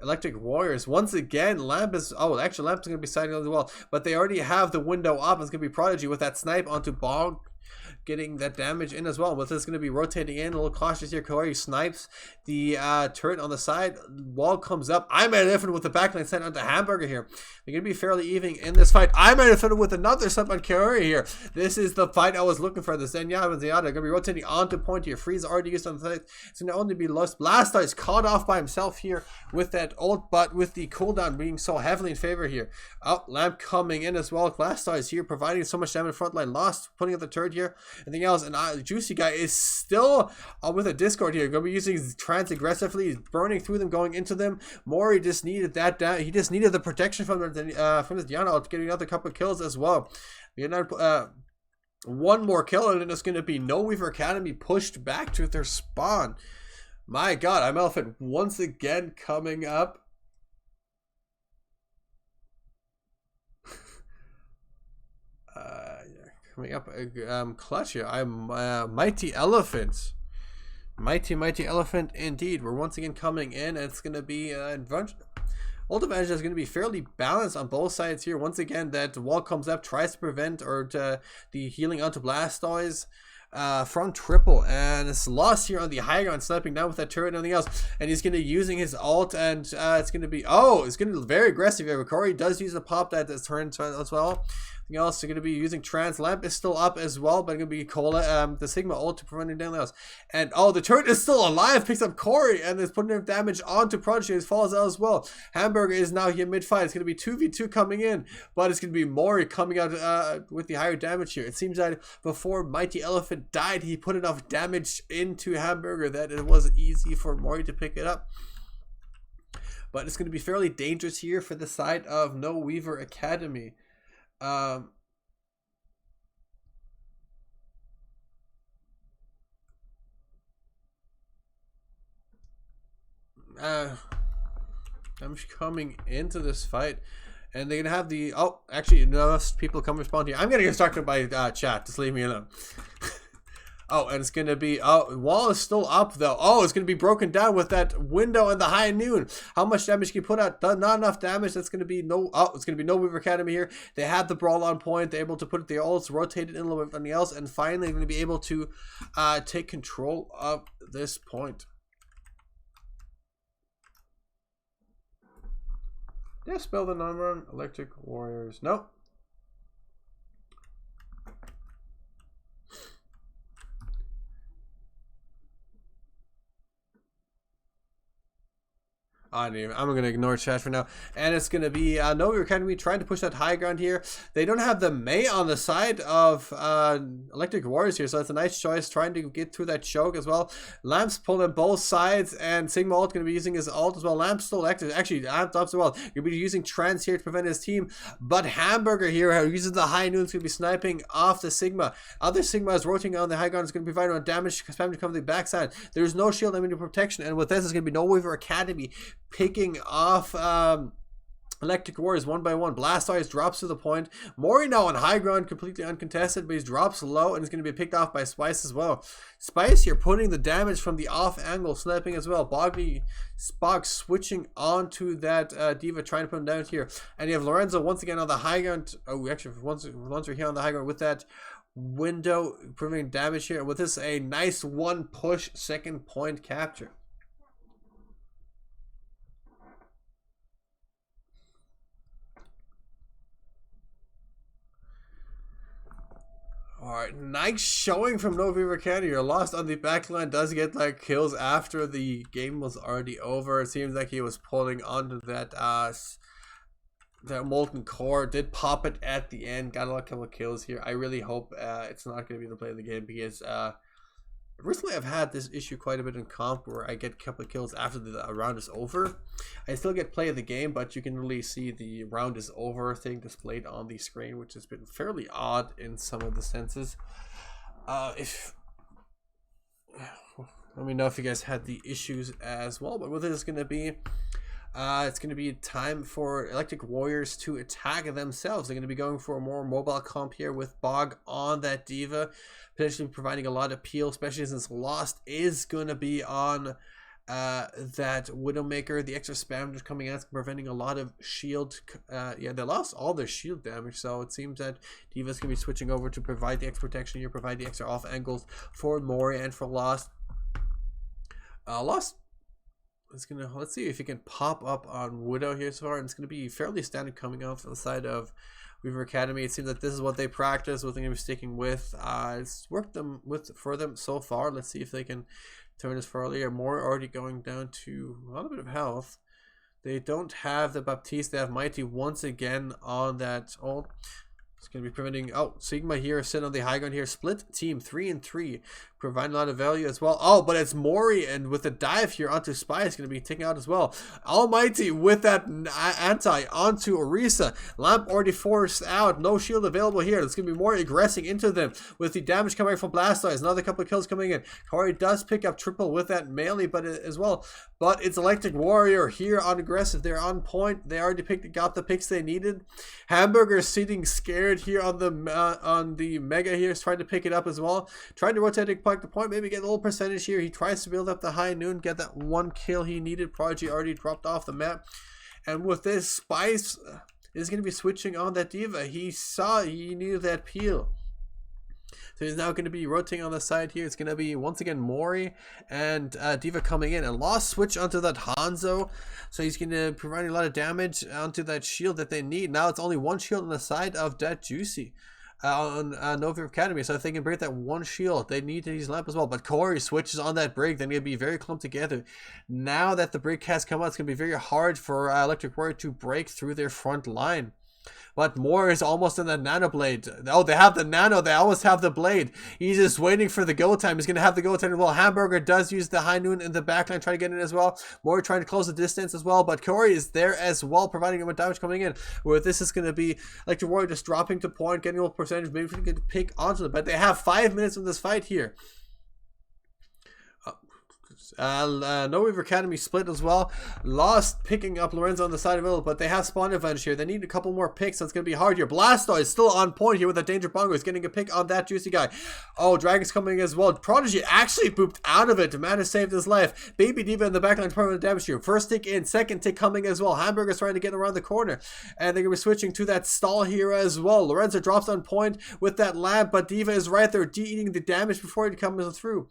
Electric Warriors. Once again, Lamp is, actually Lamp's going to be siding as well, but they already have the window up. It's going to be Prodigy with that snipe onto Bog. getting that damage in as well. With this going to be rotating in, a little cautious here. Corey snipes the turret on the side. Wall comes up. I'm at different with the backline sent onto Hamburger here. They're going to be fairly even in this fight. I'm at different with another sub on Corey here. This is the fight I was looking for. The Zenya and Ziada are going to be rotating onto point here. Freeze already used on the side. It's going to only be lost. Blastoise caught off by himself here with that ult, but with the cooldown being so heavily in favor here. Oh, Lamp coming in as well. Blastoise here providing so much damage front line. Lost, putting up the turret here. Anything else? And Juicy Guy is still with a Discord here. Going to be using Trance aggressively. He's burning through them, going into them. Mori just needed that down. He just needed the protection from his Diana ult, getting another couple of kills as well. One more kill, and then it's going to be NoWeaver Academy pushed back to their spawn. My God, I'm Elephant once again coming up. Coming up clutch here. I'm Mighty Elephant. Mighty Elephant indeed. We're once again coming in, and it's going to be ult advantage is going to be fairly balanced on both sides here. Once again, that wall comes up, tries to prevent the healing onto Blastoise from triple, and it's lost here on the high ground, sniping down with that turret and everything else, and he's going to be using his ult, and it's going to be it's going to be very aggressive here. Corey does use the pop that is turned as well. Else, they're going to be using Trance. Lamp is still up as well, but it's going to be Cola, the Sigma ult to prevent anything else. And the turret is still alive, picks up Corey, and is putting damage onto Prodigy. He falls out as well. Hamburger is now here mid-fight. It's going to be 2v2 coming in, but it's going to be Mori coming out with the higher damage here. It seems that before Mighty Elephant died, he put enough damage into Hamburger that it was easy for Mori to pick it up. But it's going to be fairly dangerous here for the side of NoWeaver Academy. I'm coming into this fight, and they're gonna have the actually enough people come respond here. I'm gonna get distracted by chat. Just leave me alone. And it's gonna be wall is still up though. It's gonna be broken down with that window and the high noon. How much damage can you put out? Not enough damage. That's gonna be it's gonna be NoWeaver Academy here. They had the brawl on point. They're able to put the ults, rotated in a little bit something else, and finally they're gonna be able to take control of this point. Did I spell the number on Electric Warriors? Nope. I'm going to ignore chat for now. And it's going to be NoWeaver Academy trying to push that high ground here. They don't have the Mei on the side of Electric Warriors here, so it's a nice choice trying to get through that choke as well. Lamp's pulling both sides, and Sigma ult going to be using his ult as well. Lamp's still active. Actually, Lamp up as well. You'll be using Trance here to prevent his team. But Hamburger here, who uses the high noon, is going to be sniping off the Sigma. Other Sigma is rotating on the high ground. Is going to be providing on damage, spam to come to the backside. There's no shield, I mean, protection. And with this, it's going to be NoWeaver Academy picking off Electric Warriors one by one. Blastoise drops to the point. Mori now on high ground, completely uncontested, but he drops low and is going to be picked off by Spice as well. Spice here putting the damage from the off angle, sniping as well. Spock switching onto that Diva, trying to put him down here. And you have Lorenzo once again on the high ground. Actually, once we're here on the high ground with that window, preventing damage here. With this, a nice one push second point capture. Alright, nice showing from NoWeaver Academy. You're lost on the backline, does get like kills after the game was already over. It seems like he was pulling onto that molten core, did pop it at the end, got a couple of kills here. I really hope it's not going to be the play of the game, because recently I've had this issue quite a bit in comp where I get a couple of kills after the round is over. I still get play of the game, but you can really see the round is over thing displayed on the screen, which has been fairly odd in some of the senses. Let me know if you guys had the issues as well. But with it, it's going to be time for Electric Warriors to attack themselves. They're going to be going for a more mobile comp here with Bog on that Diva, potentially providing a lot of appeal, especially since Lost is going to be on that Widowmaker, the extra spam just coming out, preventing a lot of shield. Yeah, they lost all their shield damage, so it seems that D.Va's gonna be switching over to provide the extra protection here, provide the extra off angles for Mori and for Lost. Lost is gonna, let's see if he can pop up on Widow here so far, and it's gonna be fairly standard coming off the side of Weaver Academy. It seems that this is what they practice, what they're gonna be sticking with. It's worked for them so far. Let's see if they can turn this for earlier. More already going down to a little bit of health. They don't have the Baptiste. They have Mighty once again on that ult. It's going to be preventing. Oh, Sigma here sitting on the high ground here. Split team 3 and 3. Providing a lot of value as well. Oh, but it's Mori, and with the dive here onto Spy, is going to be taken out as well. Almighty with that anti onto Orisa. Lamp already forced out. No shield available here. It's going to be more aggressing into them with the damage coming from Blastoise. Another couple of kills coming in. Corey does pick up triple with that melee, but as well. But it's Electric Warrior here on aggressive. They're on point. They already got the picks they needed. Hamburger sitting scared here on the Mega here. Is trying to pick it up as well. Trying to rotate it. The point, maybe get a little percentage here. He tries to build up the high noon, get that one kill he needed. Prodigy already dropped off the map, and with this, Spice is going to be switching on that D.Va. He saw he needed that peel, so he's now going to be rotating on the side here. It's going to be once again Mori and D.Va coming in, and Lost switch onto that Hanzo, so he's going to provide a lot of damage onto that shield that they need. Now it's only one shield on the side of that Juicy on NoWeaver Academy, so if they can break that one shield, they need to use Lamp as well. But Corey switches on that break, they're going to be very clumped together. Now that the break has come out, it's going to be very hard for Electric Warrior to break through their front line. But Moore is almost in the Nano Blade. Oh, they have the Nano. They always have the Blade. He's just waiting for the go time. He's going to have the go time as well. Hamburger does use the High Noon in the backline, trying to get in as well. Moore trying to close the distance as well. But Corey is there as well, providing him with damage coming in. Where this is going to be Electric Warrior just dropping to point, getting a little percentage, maybe we can pick onto them. But they have 5 minutes in this fight here. NoWeaver Academy split as well. Lost picking up Lorenzo on the side of it, but they have spawn advantage here. They need a couple more picks, so it's going to be hard here. Blastoise is still on point here with a Danger Bongo. He's getting a pick on that Juicy guy. Oh, Dragon's coming as well. Prodigy actually booped out of it. Man has saved his life. Baby D.Va in the backline permanent damage here. First tick in, second tick coming as well. Hamburger's trying to get around the corner, and they're going to be switching to that stall here as well. Lorenzo drops on point with that lamp, but D.Va is right there eating the damage before it comes through.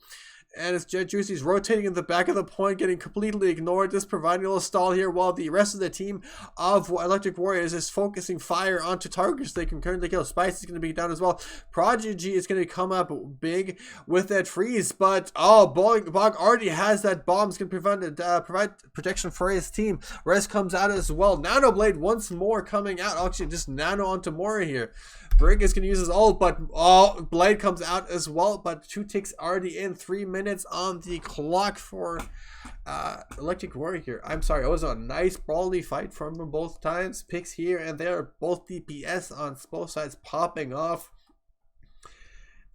And it's Jet Juicy's rotating in the back of the point, getting completely ignored, just providing a little stall here, while the rest of the team of Electric Warriors is focusing fire onto targets they can currently kill. Spice is going to be down as well. Prodigy is going to come up big with that freeze, but oh, Bog already has that bomb. It's going to provide protection for his team. Rest comes out as well. Nano Blade once more coming out. Actually, just Nano onto Mori here. Brig is going to use his ult, but oh, Blade comes out as well, but 2 ticks already in. 3 minutes on the clock for Electric Warrior here. I'm sorry, it was a nice brawly fight from them both times. Picks here and there, both DPS on both sides popping off.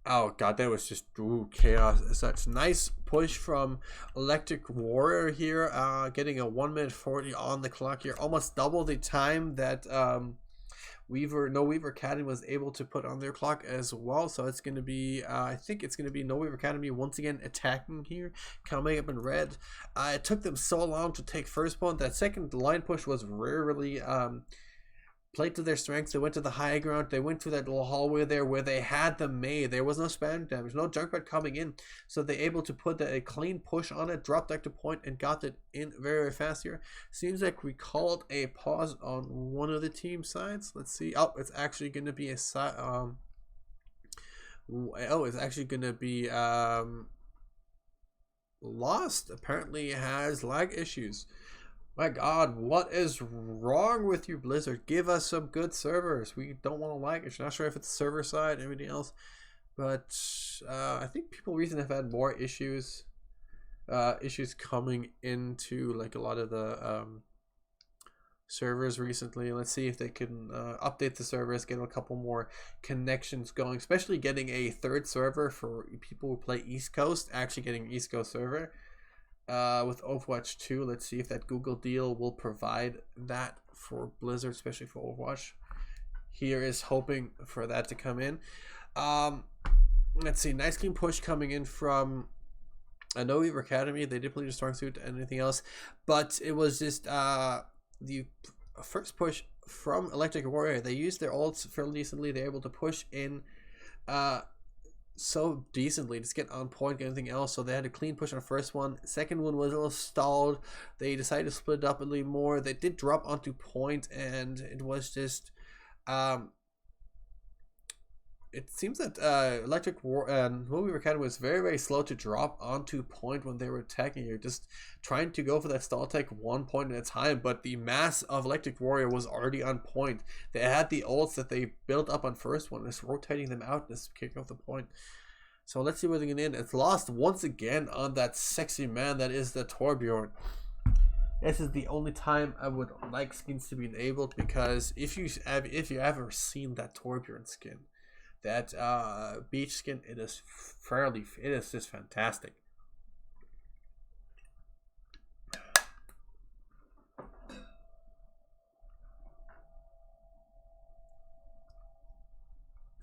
Oh god, that was just chaos. Such nice push from Electric Warrior here, getting a 1 minute 40 on the clock here, almost double the time that NoWeaver Academy was able to put on their clock as well. So it's going to be, I think it's going to be NoWeaver Academy once again attacking here, coming up in red. It took them so long to take first point. That second line push was rarely played to their strengths. They went to the high ground. They went to that little hallway there where they had them made. There was no spam damage, no Junkrat coming in, so they're able to put a clean push on it, dropped back to point, and got it in very, very fast here. Seems like we called a pause on one of the team sides. Let's see. Oh, it's actually going to be a side. It's actually going to be Lost. Apparently has lag issues. My god, what is wrong with you, Blizzard? Give us some good servers. We don't want to lag. I'm not sure if it's server side, everything else. But I think people recently have had more issues coming into like a lot of the servers recently. Let's see if they can update the servers, get a couple more connections going, especially getting a third server for people who play East Coast, actually getting an East Coast server. With Overwatch 2, let's see if that Google deal will provide that for Blizzard, especially for Overwatch. Here is hoping for that to come in. Let's see, nice clean push coming in from NoWeaver Academy, they did play the Storm Suit and anything else, but it was just the first push from Electric Warrior. They used their ults fairly decently. They're able to push in so decently, just get on point, get anything else. So they had a clean push on the first one. Second one was a little stalled. They decided to split it up a little more. They did drop onto point, and it was just it seems that NoWeaver Academy was very slow to drop onto point when they were attacking. You're just trying to go for that stall tech 1 point at a time, but the mass of Electric Warrior was already on point. They had the ults that they built up on first one, just rotating them out, just kicking off the point. So let's see where they get in. It's lost once again on that sexy man that is the Torbjorn. This is the only time I would like skins to be enabled, because if you ever seen that Torbjorn skin, that beach skin, it is just fantastic.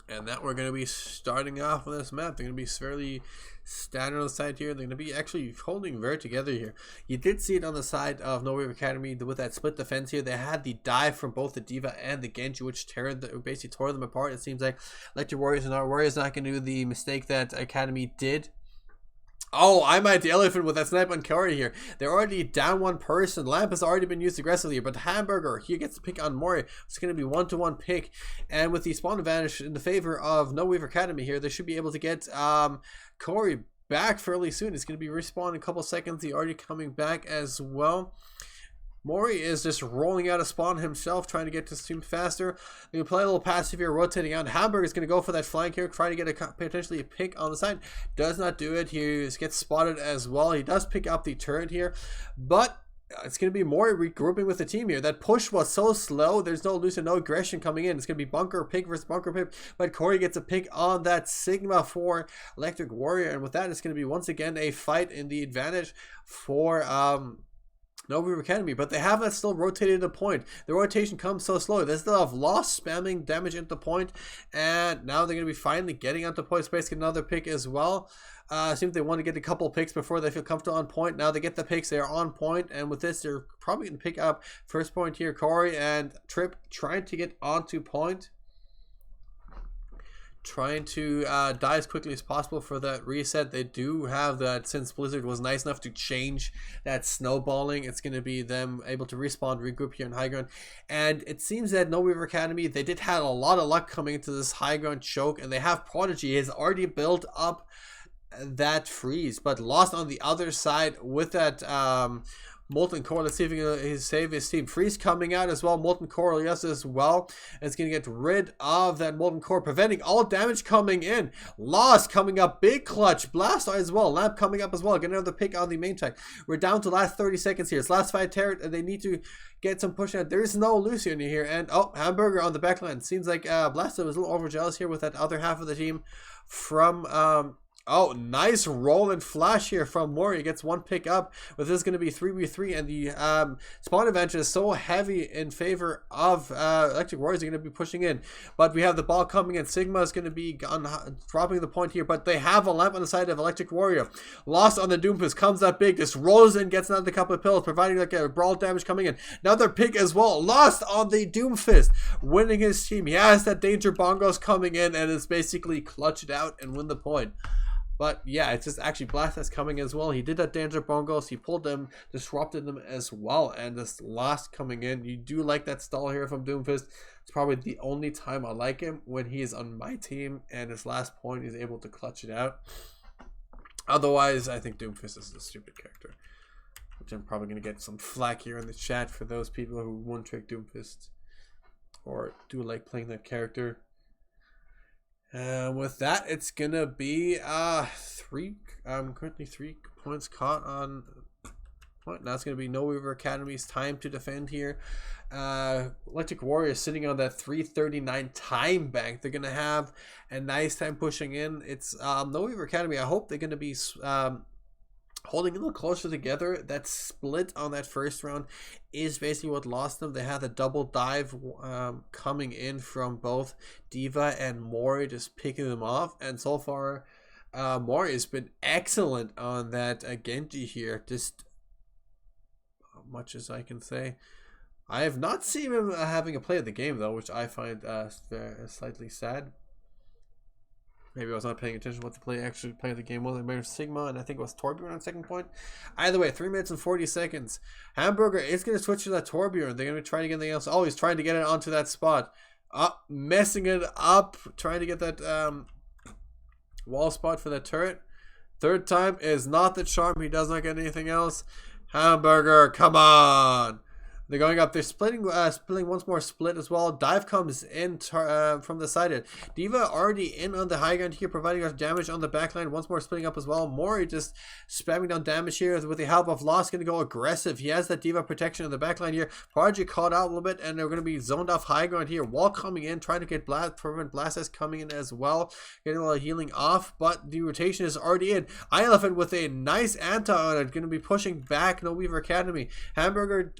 And that we're going to be starting off with this map. They're going to be fairly standard on the side here. They're going to be actually holding very together here. You did see it on the side of NoWeaver Academy with that split defense here. They had the dive from both the D.Va and the Genji, which basically tore them apart. It seems like Electric Warriors not going to do the mistake that Academy did. Oh, I might the elephant with that snipe on Curry here. They're already down one person. Lamp has already been used aggressively, but Hamburger here gets the pick on Mori. It's going to be 1-to-1 pick, and with the spawn advantage in the favor of NoWeaver Academy here, they should be able to get Corey back fairly soon. It's going to be respawned in a couple seconds. He already coming back as well. Mori is just rolling out a spawn himself, trying to get to his team faster. They can play a little passive here, rotating out. Hamburg is going to go for that flank here, trying to get potentially a pick on the side. Does not do it. He gets spotted as well. He does pick up the turret here, but it's going to be Mori regrouping with the team here. That push was so slow. There's no loose and no aggression coming in. It's going to be bunker pick versus bunker pick, but Corey gets a pick on that Sigma for Electric Warrior, and with that, it's going to be once again a fight in the advantage for NoWeaver Academy, but they haven't still rotated the point. The rotation comes so slow. They still have lost spamming damage into point, and now they're going to be finally getting onto point space, get another pick as well. Seems they want to get a couple picks before they feel comfortable on point. Now they get the picks, they are on point, and with this, they're probably going to pick up first point here. Corey and Trip trying to get onto point, trying to die as quickly as possible for that reset. They do have that, since Blizzard was nice enough to change that snowballing, it's going to be them able to respawn, regroup here in high ground. And it seems that NoWeaver Academy, they did have a lot of luck coming into this high ground choke, and they have Prodigy has already built up that freeze, but lost on the other side with that Molten Core. Let's see if he can save his team. Freeze coming out as well. Molten Core, yes, as well. And it's going to get rid of that Molten Core, preventing all damage coming in. Lost coming up. Big clutch. Blast as well. Lamp coming up as well. Get another pick on the main tech. We're down to the last 30 seconds here. It's last 5 turret, and they need to get some push out. There is no Lucian here. And, oh, Hamburger on the backline. Seems like Blaster was a little overjealous here with that other half of the team from oh, nice roll and flash here from Mori. He gets one pick up, but this is going to be 3v3, and the spawn advantage is so heavy in favor of Electric Warriors. Are going to be pushing in, but we have the ball coming in. Sigma is going to be dropping the point here, but they have a lamp on the side of Electric Warrior. Lost on the Doomfist, comes up big, just rolls in, gets another couple of pills, providing like a brawl damage coming in. Another pick as well. Lost on the Doomfist, winning his team. He has that danger bongos coming in, and it's basically clutch it out and win the point. But yeah, it's just actually Blast that's coming as well. He did that danger bongos. He pulled them, disrupted them as well. And this last coming in, you do like that stall here from Doomfist. It's probably the only time I like him, when he is on my team and his last point he's able to clutch it out. Otherwise, I think Doomfist is a stupid character, which I'm probably going to get some flack here in the chat for those people who one-trick Doomfist or do like playing that character. With that, it's gonna be currently 3 points caught on point. Now it's gonna be NoWeaver Academy's time to defend here. Electric Warrior is sitting on that 339 time bank. They're gonna have a nice time pushing in. It's NoWeaver Academy. I hope they're gonna be holding a little closer together. That split on that first round is basically what lost them. They had a double dive coming in from both D.Va and Mori, just picking them off, and so far Mori has been excellent on that Genji here. Just much as I can say. I have not seen him having a play of the game though, which I find slightly sad. Maybe I was not paying attention to what the play of the game was. I remember Sigma, and I think it was Torbjorn on second point. Either way, 3 minutes and 40 seconds. Hamburger is going to switch to that Torbjorn. They're going to be trying to get anything else. Oh, he's trying to get it onto that spot. Messing it up. Trying to get that wall spot for that turret. Third time is not the charm. He does not get anything else. Hamburger, come on. They're going up. They're splitting once more split as well. Dive comes in from the side. D.Va already in on the high ground here, providing us damage on the backline. Once more splitting up as well. Mori just spamming down damage here with the help of Lost. Going to go aggressive. He has that D.Va protection on the backline here. Prodigy caught out a little bit, and they're going to be zoned off high ground here. Wall coming in, trying to get prevent Blasters coming in as well. Getting a little healing off, but the rotation is already in. Elephant with a nice anti on it. Going to be pushing back NoWeaver Academy. Hamburger,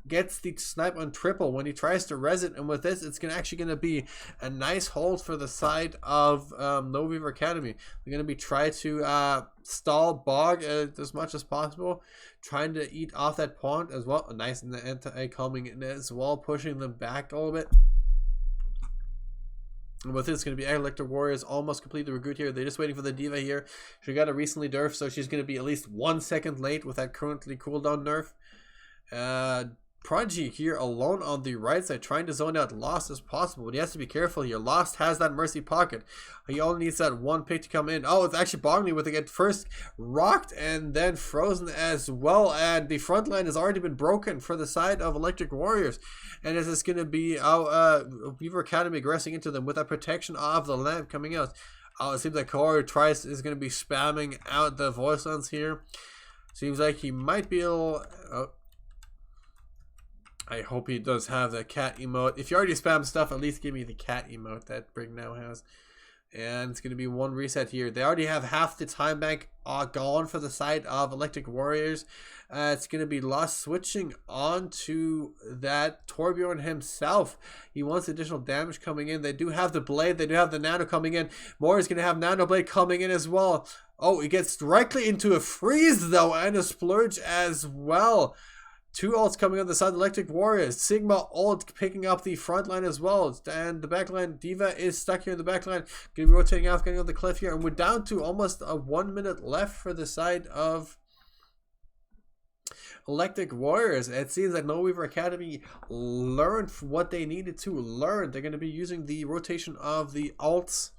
gets the snipe on triple when he tries to res it, and with this it's actually going to be a nice hold for the side of NoWeaver Academy. They're going to be trying to stall Bog as much as possible, trying to eat off that pawn as well. A nice anti coming in as well, pushing them back a little bit. And with this, it's going to be Electric Warriors almost complete the recruit here. They're just waiting for the D.Va here. She got a recently nerf, so she's going to be at least 1 second late with that currently cooldown nerf. Prodigy here alone on the right side, trying to zone out Lost as possible, but he has to be careful here. Lost has that Mercy pocket. He only needs that one pick to come in. Oh, it's actually Bogni with it get first rocked and then frozen as well, and the front line has already been broken for the side of Electric Warriors, and this is going to be Weaver Academy aggressing into them with that protection of the lamp coming out. Oh, it seems like Corey is going to be spamming out the voice lines here. Seems like he might be able. I hope he does have the cat emote. If you already spam stuff, at least give me the cat emote that Brig now has. And it's going to be one reset here. They already have half the time bank gone for the side of Electric Warriors. It's going to be Lost switching on to that Torbjorn himself. He wants additional damage coming in. They do have the blade. They do have the nano coming in. Mori is going to have nano blade coming in as well. Oh, he gets directly into a freeze though, and a splurge as well. Two ults coming on the side of Electric Warriors. Sigma ult picking up the front line as well. And the back line, D.Va is stuck here in the back line. Going to be rotating off, getting on the cliff here. And we're down to almost 1 minute left for the side of Electric Warriors. It seems like NoWeaver Academy learned what they needed to learn. They're going to be using the rotation of the ults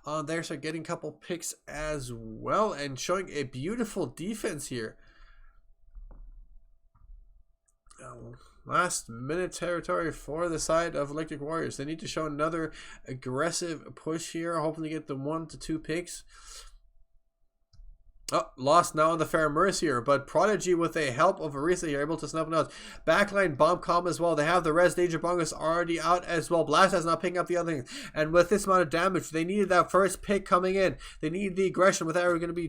on there. So getting a couple picks as well. And showing a beautiful defense here. Last minute territory for the side of Electric Warriors. They need to show another aggressive push here, hoping to get the 1 to 2 picks. Oh, Lost now on the Fair Mercier, but Prodigy with the help of Arisa here able to snap it out. Backline bomb combo as well. They have the Res Danger Bongus already out as well. Blast is not picking up the other things. And with this amount of damage, they needed that first pick coming in. They need the aggression. With that, we're going to be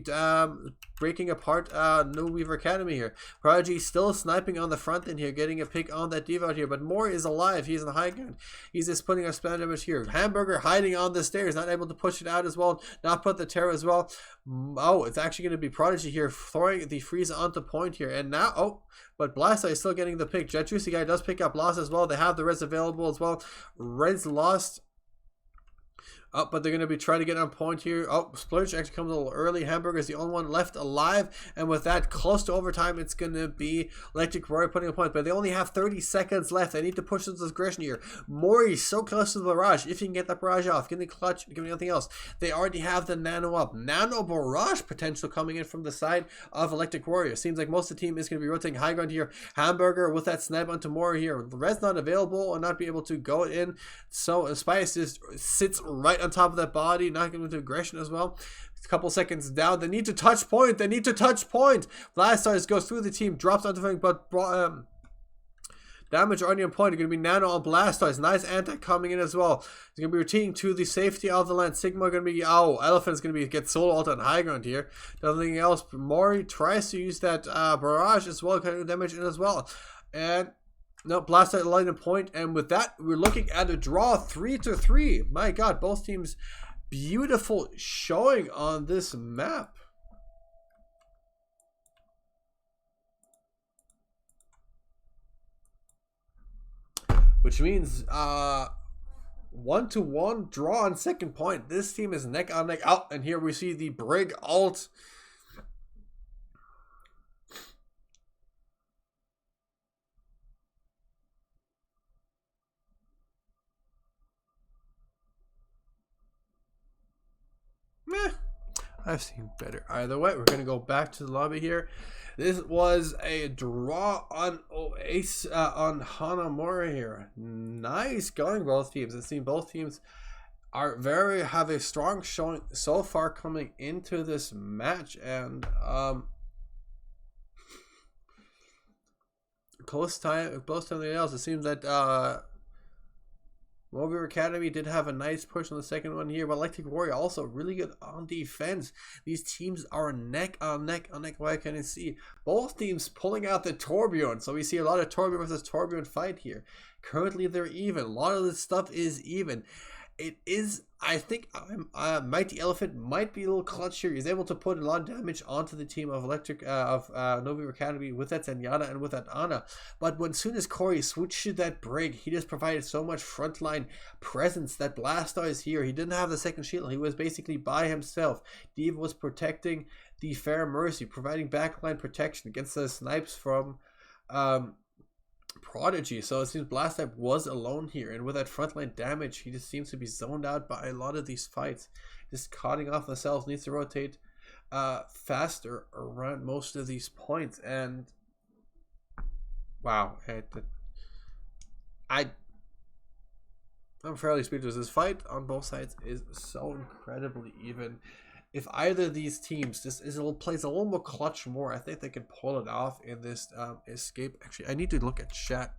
breaking apart NoWeaver Academy here. Prodigy still sniping on the front end here, getting a pick on that D.Va out here. But Mori is alive. He's in the high ground. He's just putting our spam damage here. Hamburger hiding on the stairs, not able to push it out as well. Not put the terror as well. Oh, it's actually going to be Prodigy here throwing the freeze onto point here, and now but Blasta is still getting the pick. Jet Juicy guy does pick up Lost as well. They have the res available as well. Red's lost. But they're going to be trying to get on point here. Splurge actually comes a little early. Hamburger is the only one left alive. And with that, close to overtime, it's going to be Electric Warrior putting a point. But they only have 30 seconds left. They need to push this aggression here. Mori so close to the barrage. If you can get that barrage off, get the clutch, give me anything else. They already have the nano up. Nano barrage potential coming in from the side of Electric Warrior. Seems like most of the team is going to be rotating high ground here. Hamburger with that snipe onto Mori here. The res not available or not be able to go in. So Spice just sits right on top of that body, not going into aggression as well. A couple seconds down. They need to touch point. They need to touch point. Blastars goes through the team, drops onto the but damage already on point. It's going to be Nano on Blastars. Nice anti coming in as well. It's going to be rotating to the safety of the land. Sigma going to be Elephant's going to be get solo ult on high ground here. Nothing else. Mori tries to use that barrage as well, kind of damage in as well. And no, Blaster light and point, and with that, we're looking at a draw 3-3. My God, both teams beautiful showing on this map. Which means 1-1 draw on second point. This team is neck on neck out, and here we see the Brig ult. Meh. I've seen better. Either way, we're gonna go back to the lobby here. This was a draw on Ace on Hanamura here. Nice going, both teams. It seems both teams are have a strong showing so far coming into this match, and close time to else. It seems that NoWeaver Academy did have a nice push on the second one here, but Electric Warrior also really good on defense. These teams are neck on neck. What I can see, both teams pulling out the Torbjorn, so we see a lot of Torbjorn versus Torbjorn fight here. Currently, they're even. A lot of this stuff is even. It is, I think, Mighty Elephant might be a little clutch here. He's able to put a lot of damage onto the team of NoWeaver Academy with that Zenyatta and with that Ana. But when soon as Corey switched to that Brig, he just provided so much frontline presence. That Blastoise here, he didn't have the second shield. He was basically by himself. Diva was protecting the Fair Mercy, providing backline protection against the snipes from Prodigy. So it seems Blast Type was alone here, and with that frontline damage, he just seems to be zoned out by a lot of these fights. Just cutting off themselves, needs to rotate faster around most of these points. And wow, I'm fairly speechless. This fight on both sides is so incredibly even. If either of these teams plays a little more clutch more, I think they can pull it off in this escape. Actually, I need to look at chat.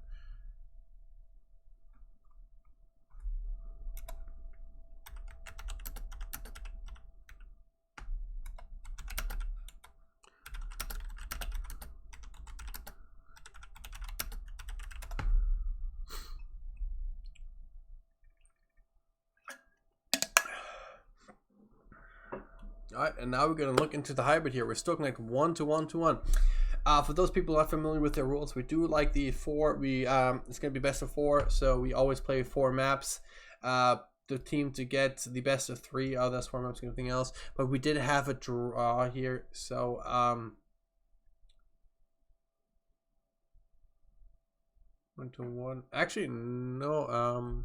Alright, and now we're going to look into the hybrid here. We're still connected 1-1-1. For those people not familiar with the rules, we do like the 4. It's going to be best of 4, so we always play 4 maps. The team to get the best of 3, that's 4 maps and everything else. But we did have a draw here, so 1-1. Actually, no.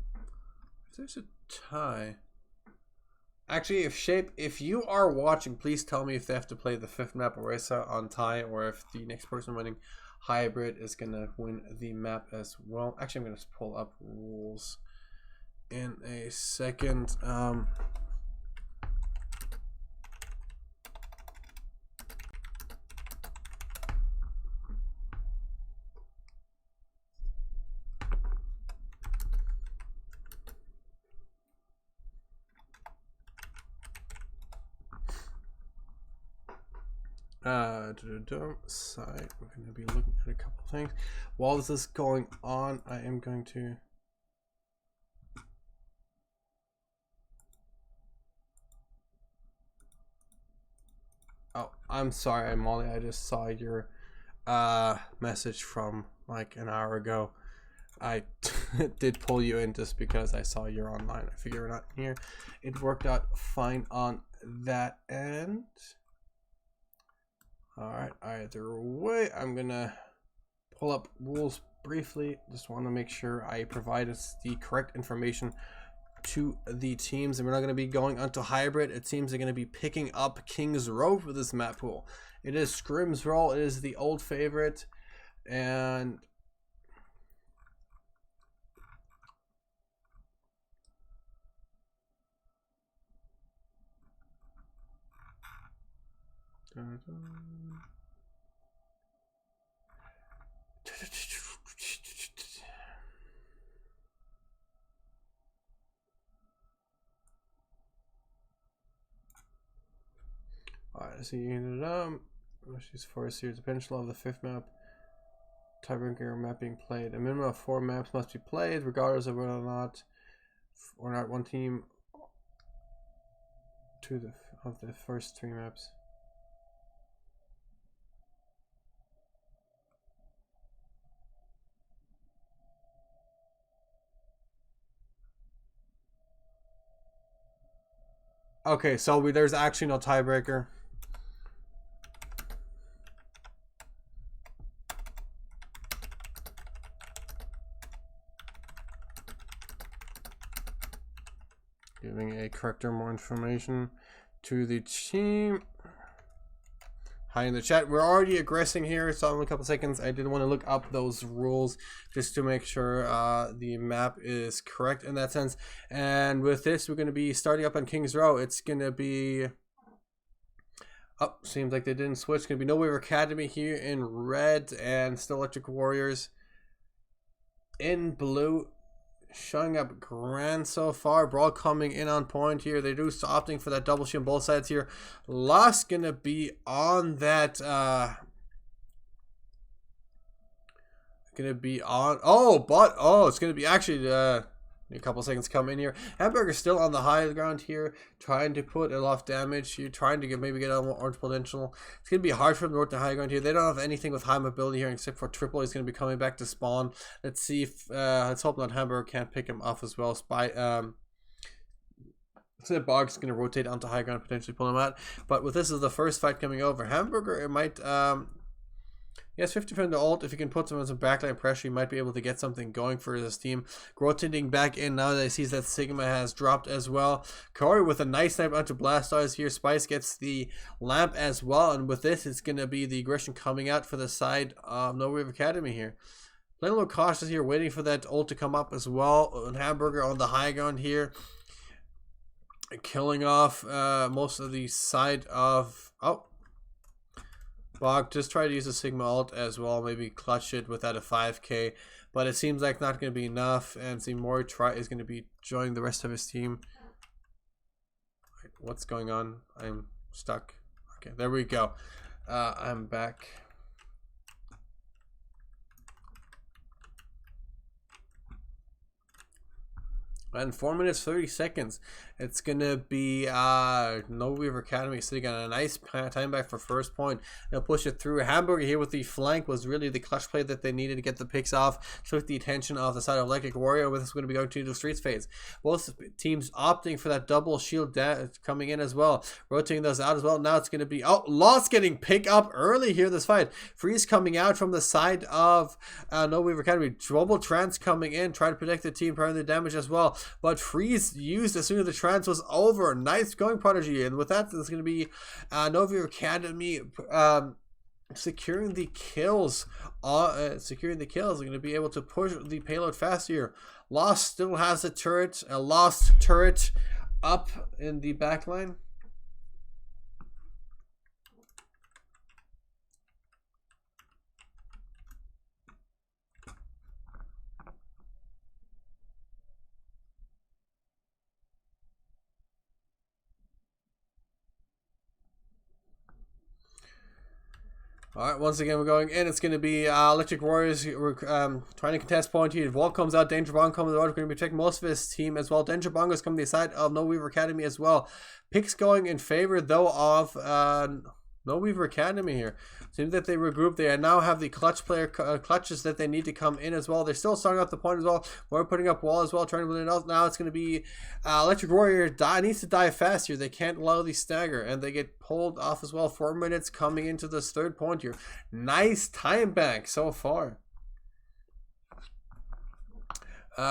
There's a tie. Actually, if you are watching, please tell me if they have to play the 5th map Orisa on tie, or if the next person winning hybrid is gonna win the map as well. Actually, I'm gonna pull up rules in a second. Side. We're going to be looking at a couple things. While this is going on, I am going to I'm sorry, Molly. I just saw your message from like an hour ago. I did pull you in just because I saw you're online. I figure you're not here. It worked out fine on that end. Alright, either way, I'm gonna pull up rules briefly. Just want to make sure I provide us the correct information to the teams. And we're not going to be going onto hybrid. It seems they're going to be picking up King's Row for this map pool. It is Scrim's role. It is the old favorite. And alright, so you ended up she's for a series potential of the 5th map. Tiebreaker map being played. A minimum of 4 maps must be played, regardless of whether or not one team of the first 3 maps. Okay, so there's actually no tiebreaker. Giving a corrector more information to the team. Hi in the chat. We're already aggressing here, so in a couple seconds I did want to look up those rules just to make sure the map is correct in that sense. And with this, we're going to be starting up on King's Row. It's going to be... Oh, seems like they didn't switch. It's going to be NoWeaver Academy here in red and still Electric Warriors in blue. Showing up grand so far. Brawl coming in on point here. They do opting for that double shield on both sides here. Lost gonna be on that gonna be on it's gonna be actually a couple seconds come in here. Hamburger still on the high ground here, trying to put a lot of damage here, trying to maybe get a more potential. It's going to be hard for them to work the high ground here. They don't have anything with high mobility here except for Triple. He's going to be coming back to spawn. Let's see if let's hope that Hamburger can't pick him off as well. So Bog's going to rotate onto high ground, potentially pull him out. But with this is the first fight coming over, Hamburger, it might yes, 50% to ult. If you can put some backline pressure, you might be able to get something going for his team. Rotating back in now that he sees that Sigma has dropped as well. Corey with a nice snipe onto Blastoise here. Spice gets the lamp as well. And with this, it's going to be the aggression coming out for the side of NoWeaver Academy here. Playing a little cautious here, waiting for that ult to come up as well. And Hamburger on the high ground here. Killing off most of the side of... Oh. Bog just try to use a Sigma ult as well, maybe clutch it without a 5k, but it seems like not going to be enough, and Mori is going to be joining the rest of his team. What's going on? I'm stuck. Okay, there we go. I'm back. And 4 minutes 30 seconds. It's gonna be NoWeaver Academy sitting on a nice time back for first point. They'll push it through. Hamburger here with the flank was really the clutch play that they needed to get the picks off. Took the attention off the side of Electric Warrior. With this, going to be going to the streets phase. Both teams opting for that double shield coming in as well. Rotating those out as well. Now it's going to be Lost getting pick up early here this fight. Freeze coming out from the side of NoWeaver Academy. Double trance coming in, trying to protect the team, trying the damage as well. But Freeze used as soon as the trance was over. Nice going, Prodigy. And with that, there's going to be NoWeaver Academy securing the kills. Securing the kills. They're going to be able to push the payload faster. Lost still has a turret. A Lost turret up in the back line. Alright, once again, we're going in. It's going to be Electric Warriors. We're trying to contest point here. Wall comes out. Danger Bong comes out. We're going to be protecting most of his team as well. Danger Bong is coming to the side of NoWeaver Academy as well. Picks going in favor, though, of NoWeaver Academy here. Seems that they regroup. They now have the clutches that they need to come in as well. They're still starting out the point as well. We're putting up wall as well, trying to win it out. Now it's going to be Electric Warrior needs to die fast here. They can't allow the stagger, and they get pulled off as well. 4 minutes coming into this third point here. Nice time back so far.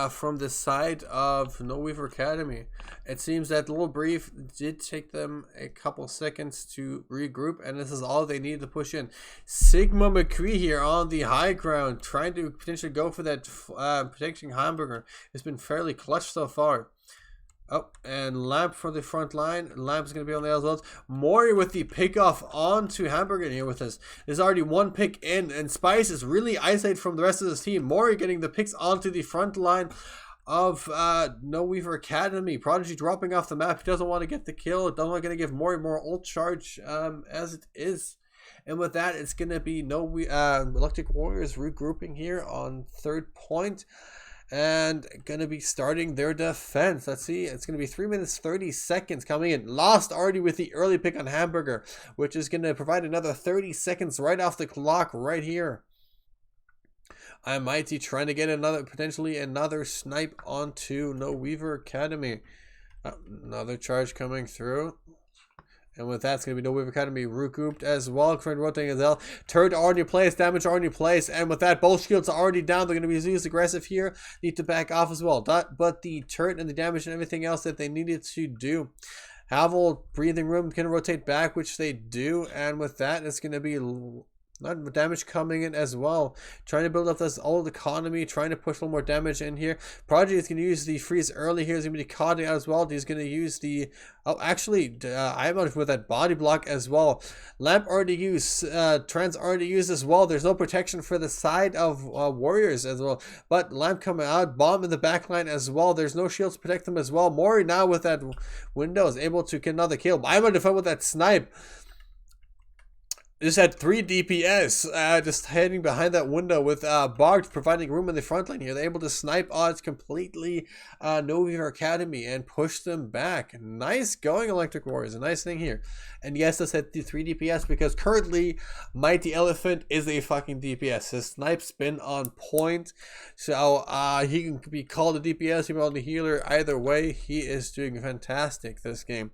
From the side of NoWeaver Academy. It seems that little brief did take them a couple seconds to regroup, and this is all they needed to push in. Sigma McCree here on the high ground, trying to potentially go for that protecting Hamburger. It's been fairly clutch so far. Oh, and Lamp for the front line. Lamp's going to be on the outskirts. Mori with the pick off onto Hamburger here with us. There's already one pick in, and Spice is really isolated from the rest of his team. Mori getting the picks onto the front line of NoWeaver Academy. Prodigy dropping off the map. He doesn't want to get the kill. Doesn't want to give Mori more ult charge as it is. And with that, it's going to be Electric Warriors regrouping here on third point. and gonna be starting their defense. Let's see, it's gonna be 3 minutes 30 seconds coming in. Lost already with the early pick on Hamburger, which is gonna provide another 30 seconds right off the clock right here. Mighty trying to get potentially another snipe onto NoWeaver Academy. Another charge coming through. And with that, it's going to be NoWeaver Academy recouped as well. Current rotating as well. Turret already placed. Damage already placed. And with that, both shields are already down. They're going to be used aggressive here. Need to back off as well. But the turret and the damage and everything else that they needed to do. Havel, breathing room, can rotate back, which they do. And with that, it's going to be not damage coming in as well. Trying to build up this old economy, trying to push a little more damage in here. Project is going to use the freeze early here. He's going to be caught out as well. He's going to use the... Oh, actually, I'm out with that body block as well. Lamp already used. Trans already used as well. There's no protection for the side of warriors as well. But Lamp coming out. Bomb in the back line as well. There's no shields to protect them as well. Mori now with that window is able to get another kill. I'm going to defend with that snipe. Just had 3 DPS, just heading behind that window with Bard providing room in the front line here. They're able to snipe odds completely NoWeaver Academy and push them back. Nice going, Electric Warriors. A nice thing here. And yes, this had the 3 DPS because currently Mighty Elephant is a fucking DPS. His snipe's been on point. So he can be called a DPS, he can be called a healer. Either way, he is doing fantastic this game.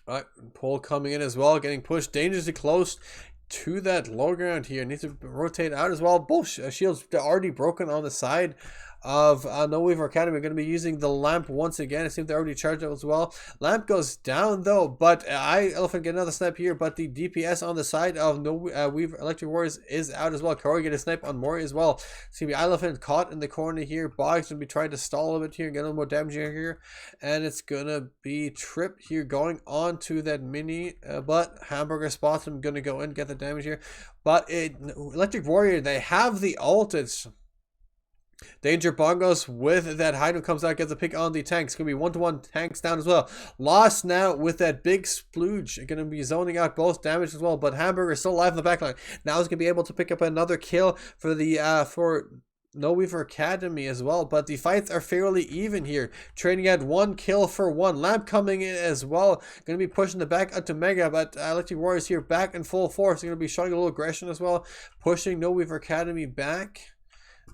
All right, Pole coming in as well, getting pushed dangerously close to that low ground here. Needs to rotate out as well. Both shields already broken on the side of NoWeaver Academy. We're going to be using the lamp once again. It seems they're already charged up as well. Lamp goes down though, but Elephant get another snipe here, but the DPS on the side of Weaver Electric Warriors is out as well. Corey get a snipe on Mori as well. See, Elephant caught in the corner here. Boggs going to be trying to stall a bit here, get a little more damage here, and it's going to be Trip here going on to that mini, but Hamburger spots him, going to go in, get the damage here, but Electric Warrior, they have the ult. It's Danger Bongos with that Hydro comes out, gets a pick on the tanks. Going to be 1-to-1 tanks down as well. Lost now with that big splooge. Going to be zoning out both damage as well. But Hamburger is still alive in the backline. Now he's going to be able to pick up another kill for the NoWeaver Academy as well, but the fights are fairly even here. Trading at 1 kill for 1. Lamp coming in as well. Going to be pushing the back up to Mega, but Electric Warriors here back in full force. Going to be showing a little aggression as well. Pushing NoWeaver Academy back.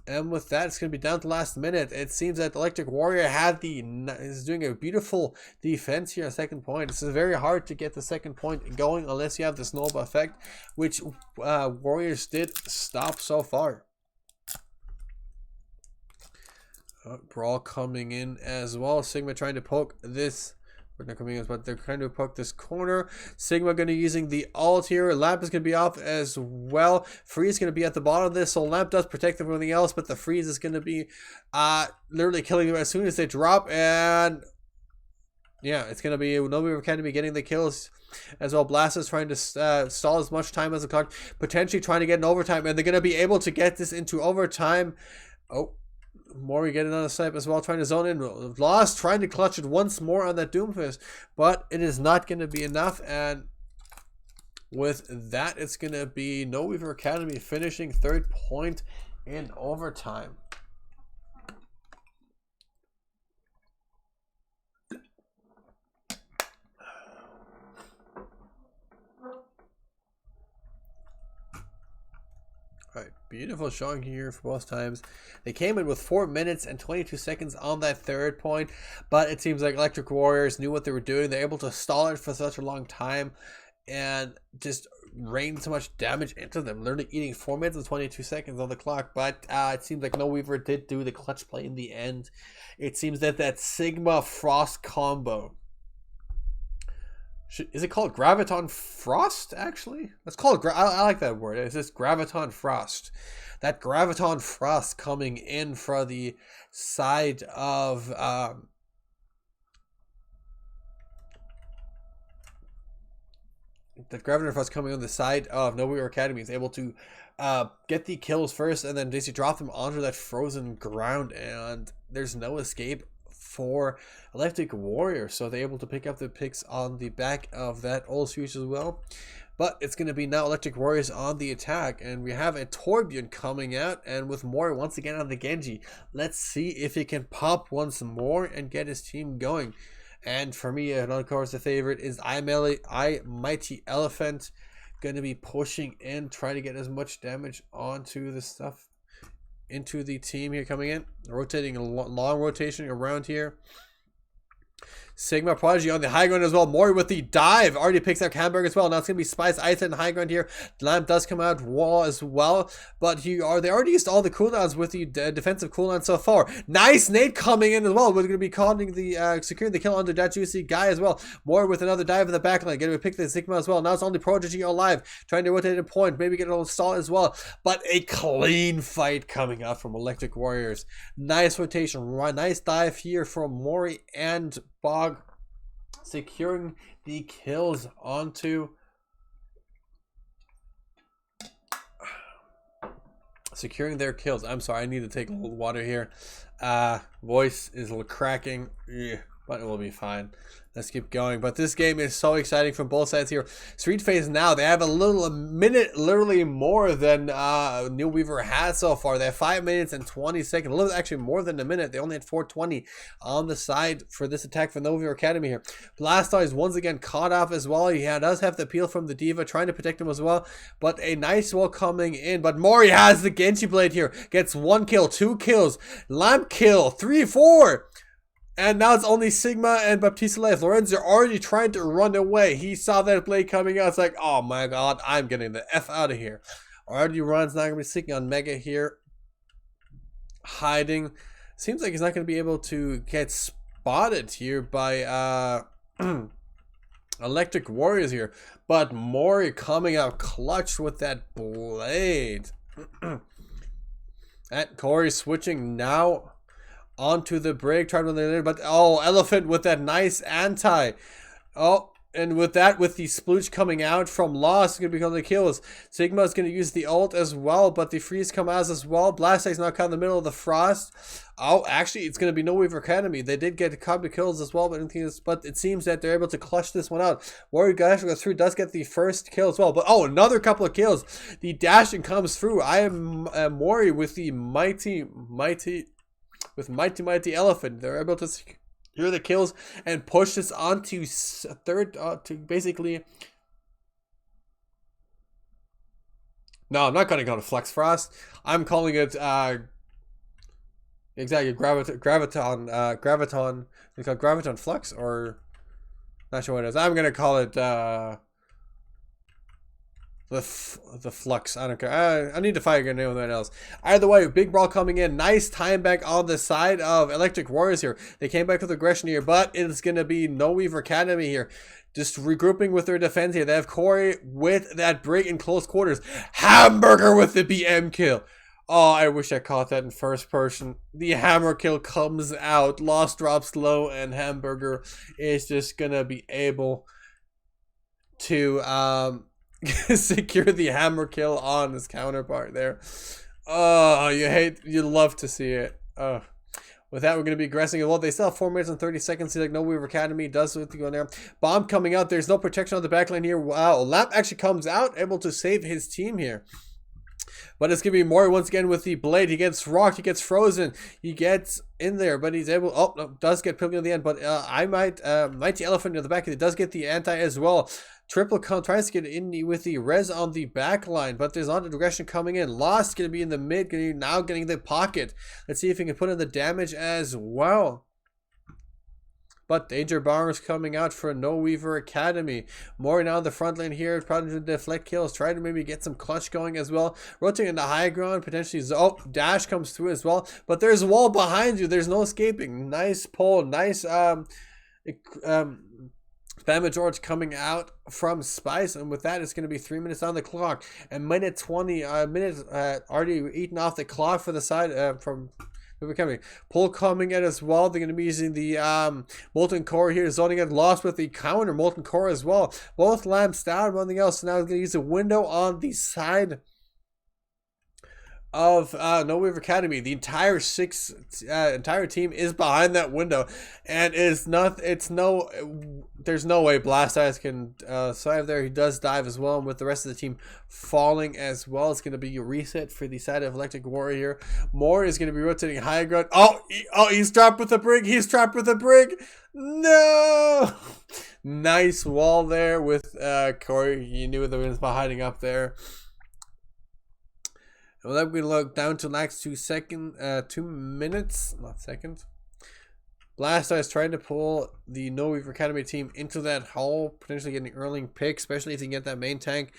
And with that, it's going to be down to the last minute. It seems that Electric Warrior is doing a beautiful defense here. Second point. This is very hard to get the second point going unless you have the snowball effect, which Warriors did stop so far. Brawl coming in as well. Sigma trying to poke this. They're coming in, but they're trying to poke this corner. Sigma going to be using the ult here. Lamp is going to be off as well. Freeze going to be at the bottom of this, so Lamp does protect them from everything else, but the freeze is going to be literally killing them as soon as they drop. And yeah, it's going to be NoWeaver Academy getting the kills as well. Blast is trying to stall as much time as the clock, potentially trying to get an overtime, and they're going to be able to get this into overtime. Oh, Mori getting on the snipe as well, trying to zone in. Lost, trying to clutch it once more on that Doomfist, but it is not going to be enough. And with that, it's going to be NoWeaver Academy finishing 3rd point in overtime. All right, beautiful showing here for both times. They came in with 4 minutes and 22 seconds on that 3rd point, but it seems like Electric Warriors knew what they were doing. They're able to stall it for such a long time and just rain so much damage into them, literally eating 4 minutes and 22 seconds on the clock. But it seems like NoWeaver did do the clutch play in the end. It seems that Sigma Frost combo, is it called Graviton Frost, actually? Let's call it, I like that word. It's just Graviton Frost. That Graviton Frost coming in for the side of... that Graviton Frost coming on the side of NoWeaver Academy is able to get the kills first and then basically drop them onto that frozen ground, and there's no escape for Electric Warrior, so they're able to pick up the picks on the back of that old switch as well. But it's going to be now Electric Warriors on the attack. And we have a Torbjorn coming out. And with Mori once again on the Genji. Let's see if he can pop once more and get his team going. And for me, and of course, the favorite is I Mighty Elephant. Going to be pushing in, trying to get as much damage onto the stuff. Into the team here coming in. Rotating a long rotation around here. Sigma Prodigy on the high ground as well. Mori with the dive. Already picks up Hamburg as well. Now it's going to be Spice Ice and high ground here. Lamp does come out wall as well. But they already used all the cooldowns with the defensive cooldown so far. Nice nade coming in as well. We're going to be calling the securing the kill under that juicy guy as well. Mori with another dive in the back line. Going to pick the Sigma as well. Now it's only Prodigy alive. Trying to rotate a point. Maybe get a little stall as well. But a clean fight coming out from Electric Warriors. Nice rotation. Nice dive here from Mori and Bog, securing the kills onto securing their kills. I'm sorry, I need to take a little water here. Voice is a little cracking, but it will be fine. Let's keep going. But this game is so exciting from both sides here. Street Phase now, they have a minute, literally more than NoWeaver has so far. They have 5 minutes and 20 seconds. A little actually more than a minute. They only had 4:20 on the side for this attack for NoWeaver Academy here. Blastoise once again caught off as well. He does have the peel from the Diva, trying to protect him as well. But a nice wall coming in. But Mori has the Genji Blade here. Gets 1 kill, 2 kills. Lamp kill, 3, 4. And now it's only Sigma and Baptiste left. Lorenzo already trying to run away. He saw that blade coming out. It's like, oh my god, I'm getting the F out of here. Already runs, not going to be sticking on Mega here. Hiding. Seems like he's not going to be able to get spotted here by Electric Warriors here. But Mori coming out clutch with that blade. And Corey switching now onto the break, trying to later, but oh, Elephant with that nice anti. Oh, and with that, with the splooge coming out from Lost, going to become the kills. Sigma is going to use the ult as well, but the freeze come as well. Blastoise now caught in the middle of the frost. Oh, actually, it's going to be NoWeaver Academy. They did get a couple of kills as well, but it seems that they're able to clutch this one out. Warrior Dash goes through, does get the first kill as well, but oh, another couple of kills. The dashing comes through. I am Mori with the mighty Elephant. They're able to secure the kills and push this on to third, to basically. No, I'm not going to go to Flex Frost. I'm calling it exactly Graviton. It's called Graviton Flux, or not sure what it is. I'm going to call it the Flux. I don't care. I need to find a name with that else. Either way, big brawl coming in. Nice time back on the side of Electric Warriors here. They came back with aggression here, but it's going to be NoWeaver Academy here. Just regrouping with their defense here. They have Corey with that break in close quarters. Hamburger with the BM kill. Oh, I wish I caught that in first person. The hammer kill comes out. Lost drops low, and Hamburger is just going to be able to secure the hammer kill on his counterpart there. Oh, you love to see it. With that, we're going to be aggressing as well. They still have 4 minutes and 30 seconds. See, like NoWeaver Academy does with to go in there. Bomb coming out. There's no protection on the backline here. Wow, Lamp actually comes out, able to save his team here. But it's going to be Mori once again with the blade. He gets rocked. He gets frozen. He gets in there, but he's able. Oh, no, does get Pilgrim at the end. But Mighty Elephant in the back. He does get the anti as well. Triple tries to get in with the res on the back line, but there's not aggression coming in. Lost going to be in the mid. Now getting the pocket. Let's see if he can put in the damage as well. But Danger Bombers coming out for NoWeaver Academy. More now on the front lane here. Probably to deflect kills. Try to maybe get some clutch going as well. Rotating in the high ground. Potentially. Oh, dash comes through as well. But there's a wall behind you. There's no escaping. Nice pull. Nice Spammer George coming out from Spice. And with that, it's going to be 3 minutes on the clock. And minute 20. Minutes already eaten off the clock for the side from. Coming. Pull coming in as well. They're going to be using the Molten Core here. Zoning it Lost with the counter Molten Core as well. Both lamps down. Nothing else. So now we're going to use a window on the side of NoWeaver Academy. The entire entire team is behind that window, and there's no way Blast Eyes can survive there. He does dive as well, and with the rest of the team falling as well, it's going to be a reset for the side of Electric Warrior here. Moore is going to be rotating high ground. He's trapped with a brig. He's trapped with a brig. No. Nice wall there with Corey. You knew the wind was hiding up there. Well, then we look down to next 2 minutes, not seconds. Blastoise is trying to pull the NoWeaver Academy team into that hole, potentially getting an early pick, especially if you can get that main tank.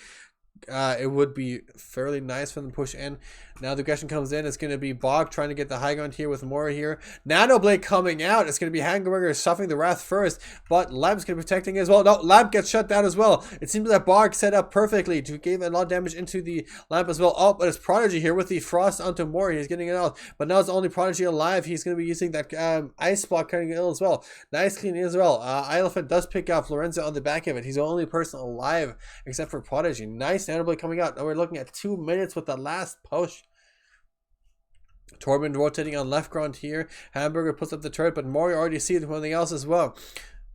It would be fairly nice for them to push in. Now the aggression comes in. It's going to be Bog trying to get the high ground here with Mora here. Nano Blade coming out. It's going to be Hangerberger suffering the wrath first, but Lab's going to be protecting as well. No, Lab gets shut down as well. It seems that Bog set up perfectly to give a lot of damage into the Lamp as well. Oh, but it's Prodigy here with the Frost onto Mora. He's getting it out, but now it's only Prodigy alive. He's going to be using that Ice Block cutting it as well. Nice clean as well. Elephant does pick up Lorenzo on the back of it. He's the only person alive except for Prodigy. Nice Nano Blade coming out. Now we're looking at 2 minutes with the last push. Torben rotating on left ground here. Hamburger puts up the turret, but Mori already sees something else as well.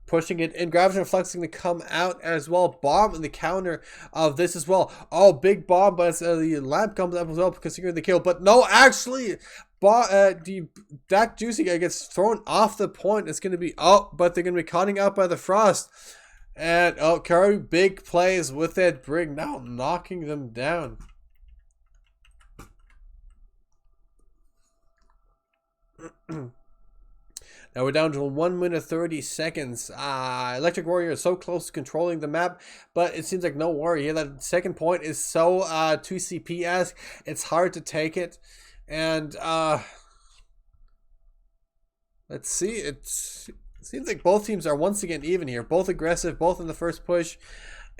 Pushing it in. Gravity Flexing to come out as well. Bomb in the counter of this as well. Oh, big bomb, but the lamp comes up as well, considering the kill. But no, actually, that Juicy guy gets thrown off the point. It's going to be, but they're going to be cutting out by the Frost. And, Curry, big plays with that brig, now knocking them down. Now we're down to 1 minute 30 seconds. Electric Warrior is so close to controlling the map, but it seems like no worry here. That second point is so 2CP-esque. It's hard to take it. And let's see. It seems like both teams are once again even here. Both aggressive, both in the first push.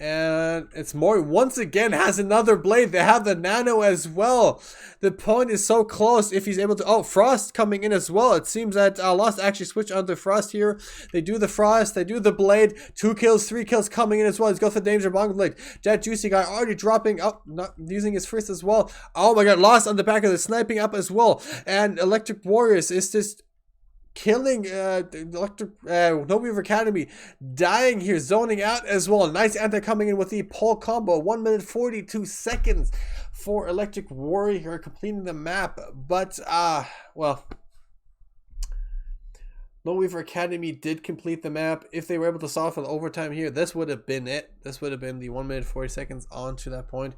And it's Mori once again has another blade. They have the nano as well. The point is so close if he's able to. Oh, Frost coming in as well. It seems that Lost actually switched onto Frost here. They do the Frost. They do the blade. 2 kills, 3 kills coming in as well. He's got the danger bong blade. That Juicy guy already dropping. Oh, not using his first as well. Oh my god, Lost on the back of the sniping up as well. And Electric Warriors is just killing NoWeaver Academy, dying here, zoning out as well. Nice anti coming in with the pole combo. 1 minute 42 seconds for Electric Warrior here, completing the map. But well, NoWeaver Academy did complete the map. If they were able to solve for the overtime here, this would have been it. This would have been the 1 minute 40 seconds on to that point.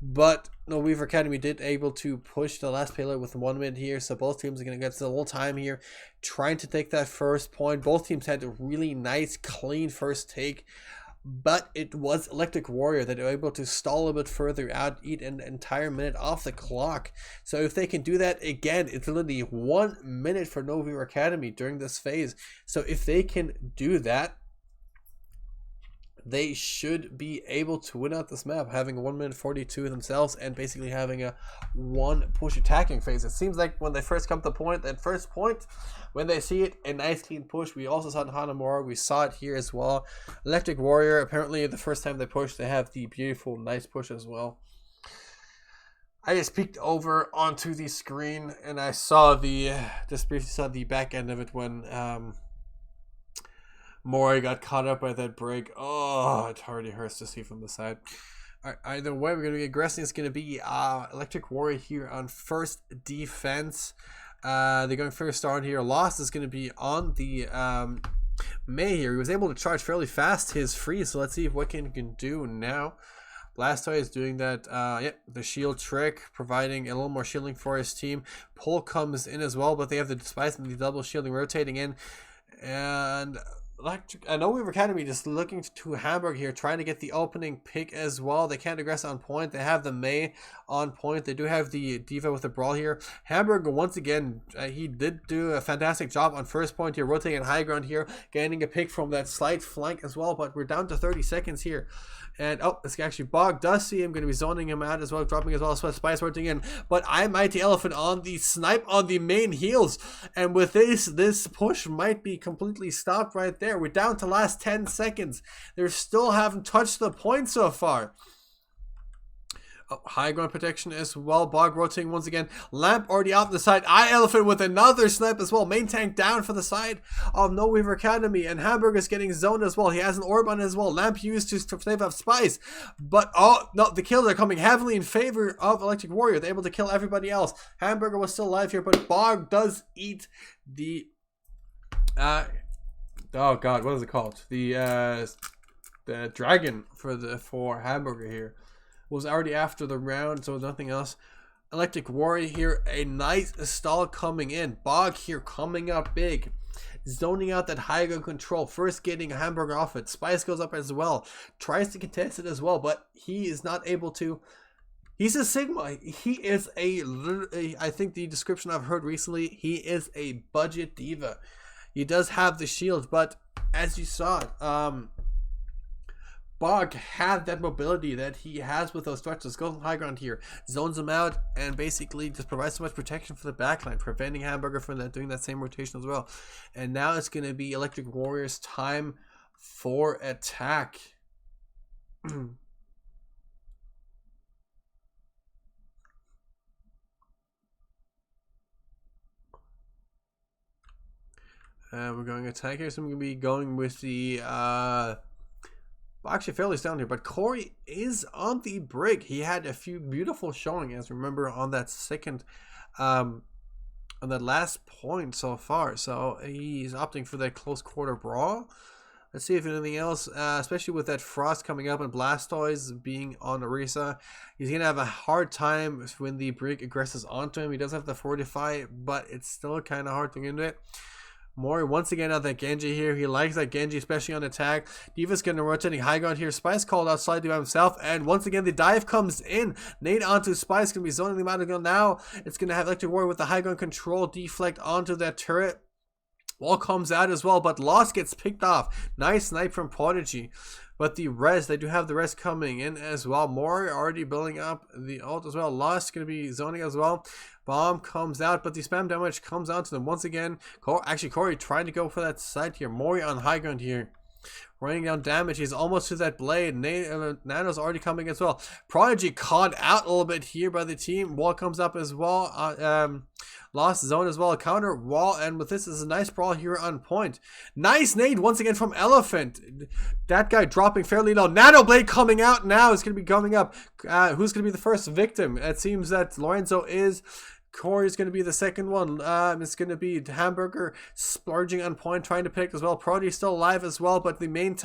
But NoWeaver Academy did able to push the last payload with 1 minute here. So both teams are going to get the whole time here trying to take that first point. Both teams had a really nice, clean first take. But it was Electric Warrior that were able to stall a bit further out, eat an entire minute off the clock. So if they can do that again, it's literally 1 minute for NoWeaver Academy during this phase. So if they can do that, they should be able to win out this map, having a 1 minute 42 themselves and basically having a 1 push attacking phase. It seems like when they first come to point, that first point, when they see it, a nice clean push. We also saw it in Hanamura. We saw it here as well. Electric Warrior, apparently the first time they push, they have the beautiful, nice push as well. I just peeked over onto the screen and I saw just briefly saw the back end of it when Mori got caught up by that break. Oh, it already hurts to see from the side. Either way, we're going to be aggressing. It's going to be Electric Warrior here on first defense. They're going first start here. Lost is going to be on the May here. He was able to charge fairly fast his freeze, so let's see what he can do now. Blastoise is doing that, the shield trick, providing a little more shielding for his team. Pull comes in as well, but they have the Despise and the double shielding rotating in. And NoWeaver Academy just looking to Hamburg here, trying to get the opening pick as well. They can't aggress on point. They have the May on point. They do have the Diva with the Brawl here. Hamburg, once again, he did do a fantastic job on first point here, rotating high ground here, gaining a pick from that slight flank as well, but we're down to 30 seconds here. And, this actually, Bog does see him, going to be zoning him out as well, dropping as well, Spice rotating in. But Mighty Elephant on the snipe on the main heels. And with this push might be completely stopped right there. We're down to last 10 seconds. They still haven't touched the point so far. Oh, high ground protection as well. Bog rotating once again. Lamp already out the side. Eye Elephant with another snipe as well. Main tank down for the side of NoWeaver Academy. And Hamburger's getting zoned as well. He has an orb on as well. Lamp used to save up Spice. But, oh, no, the kills are coming heavily in favor of Electric Warrior. They're able to kill everybody else. Hamburger was still alive here, but Bog does eat the... oh, God, what is it called? The dragon for Hamburger here. Was already after the round, so nothing else. Electric Warrior here, a nice stall coming in. Bog here coming up big. Zoning out that high ground control. First getting a Hamburger off it. Spice goes up as well. Tries to contest it as well, but he is not able to. He's a Sigma. He is I think the description I've heard recently, he is a budget diva. He does have the shield, but as you saw, Bog had that mobility that he has with those stretches. Goes on high ground here, zones him out, and basically just provides so much protection for the backline, preventing Hamburger from doing that same rotation as well. And now it's going to be Electric Warrior's time for attack. We're going attack here, so I'm going to be going with the actually fairly down here, but Corey is on the break. He had a few beautiful showing, as remember, on that second on that last point so far. So he's opting for that close quarter brawl. Let's see if anything else, especially with that Frost coming up and Blastoise being on Orisa, he's gonna have a hard time when the break aggresses onto him. He does have the Fortify, but it's still kind of hard to get into it. Mori once again out that Genji here. He likes that Genji, especially on attack. Diva's getting a rotating high ground here. Spice called out slightly by himself. And once again, the dive comes in. Nade onto Spice. Going to be zoning the out now. It's going to have Electric Warrior with the high ground control deflect onto that turret. Wall comes out as well, but Lost gets picked off. Nice snipe from Prodigy. But the rest, they do have the rest coming in as well. Mori already building up the ult as well. Lost going to be zoning as well. Bomb comes out, but the spam damage comes out to them once again. Corey trying to go for that side here. Mori on high ground here. Running down damage. He's almost to that blade. Nano's already coming as well. Prodigy caught out a little bit here by the team. Wall comes up as well. Lost zone as well. Counter wall. And with this is a nice brawl here on point. Nice nade once again from Elephant. That guy dropping fairly low. Nano Blade coming out now. It's going to be coming up. Who's going to be the first victim? It seems that Lorenzo is. Corey's going to be the second one. It's going to be Hamburger splurging on point, trying to pick as well. Prody's still alive as well, but the main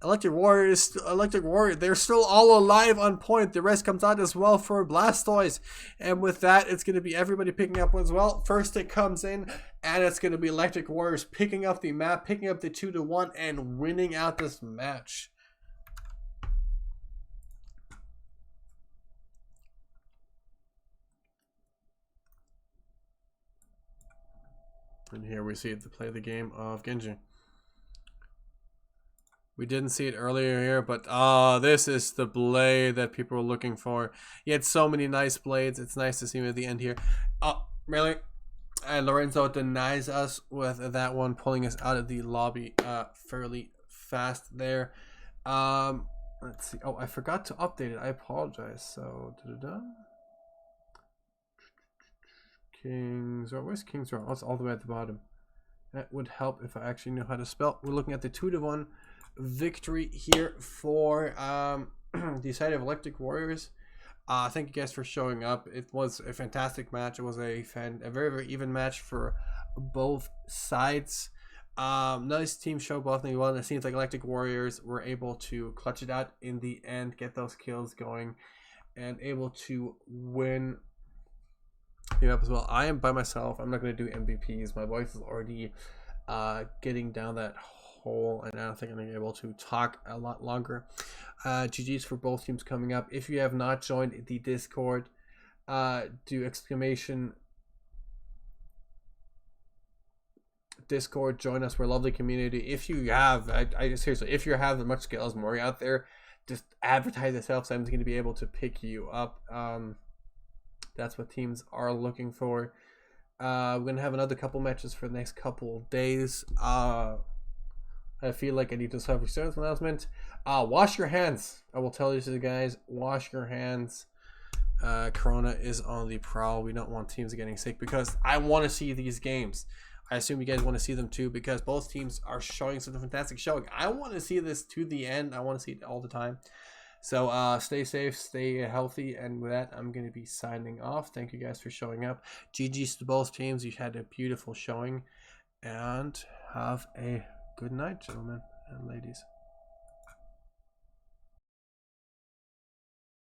Electric Warrior, they're still all alive on point. The rest comes out as well for Blastoise. And with that, it's going to be everybody picking up as well. First it comes in, and it's going to be Electric Warriors picking up the map, picking up the 2-1, and winning out this match. And here we see it to play the game of Genji. We didn't see it earlier here, but this is the blade that people were looking for. He had so many nice blades. It's nice to see him at the end here. Oh, really? And Lorenzo denies us with that one, pulling us out of the lobby fairly fast there. Let's see. Oh, I forgot to update it. I apologize. So, Kings, where's Kings Row? Oh, it's all the way at the bottom. That would help if I actually knew how to spell. We're looking at the 2-1 victory here for the side of Electric Warriors. Thank you guys for showing up. It was a fantastic match. It was a very, very even match for both sides. Nice team show both well, and it seems like Electric Warriors were able to clutch it out in the end, get those kills going, and able to win up as well. I am by myself. I'm not going to do MVPs. My voice is already getting down that hole, and I don't think I'm going to be able to talk a lot longer. GG's for both teams coming up. If you have not joined the Discord, do exclamation Discord, join us. We're a lovely community. If you have, I seriously, if you have as much skill as Mori out there, just advertise yourself. So I'm going to be able to pick you up. That's what teams are looking for. We're going to have another couple matches for the next couple days. I I feel like I need to self-service announcement. Wash your hands. I will tell you to the guys, wash your hands. Corona is on the prowl. We don't want teams getting sick because I want to see these games. I assume you guys want to see them too because both teams are showing some fantastic showing. I want to see this to the end. I want to see it all the time. So stay safe, stay healthy, and with that, I'm going to be signing off. Thank you guys for showing up. GG's to both teams. You had a beautiful showing, and have a good night, gentlemen and ladies.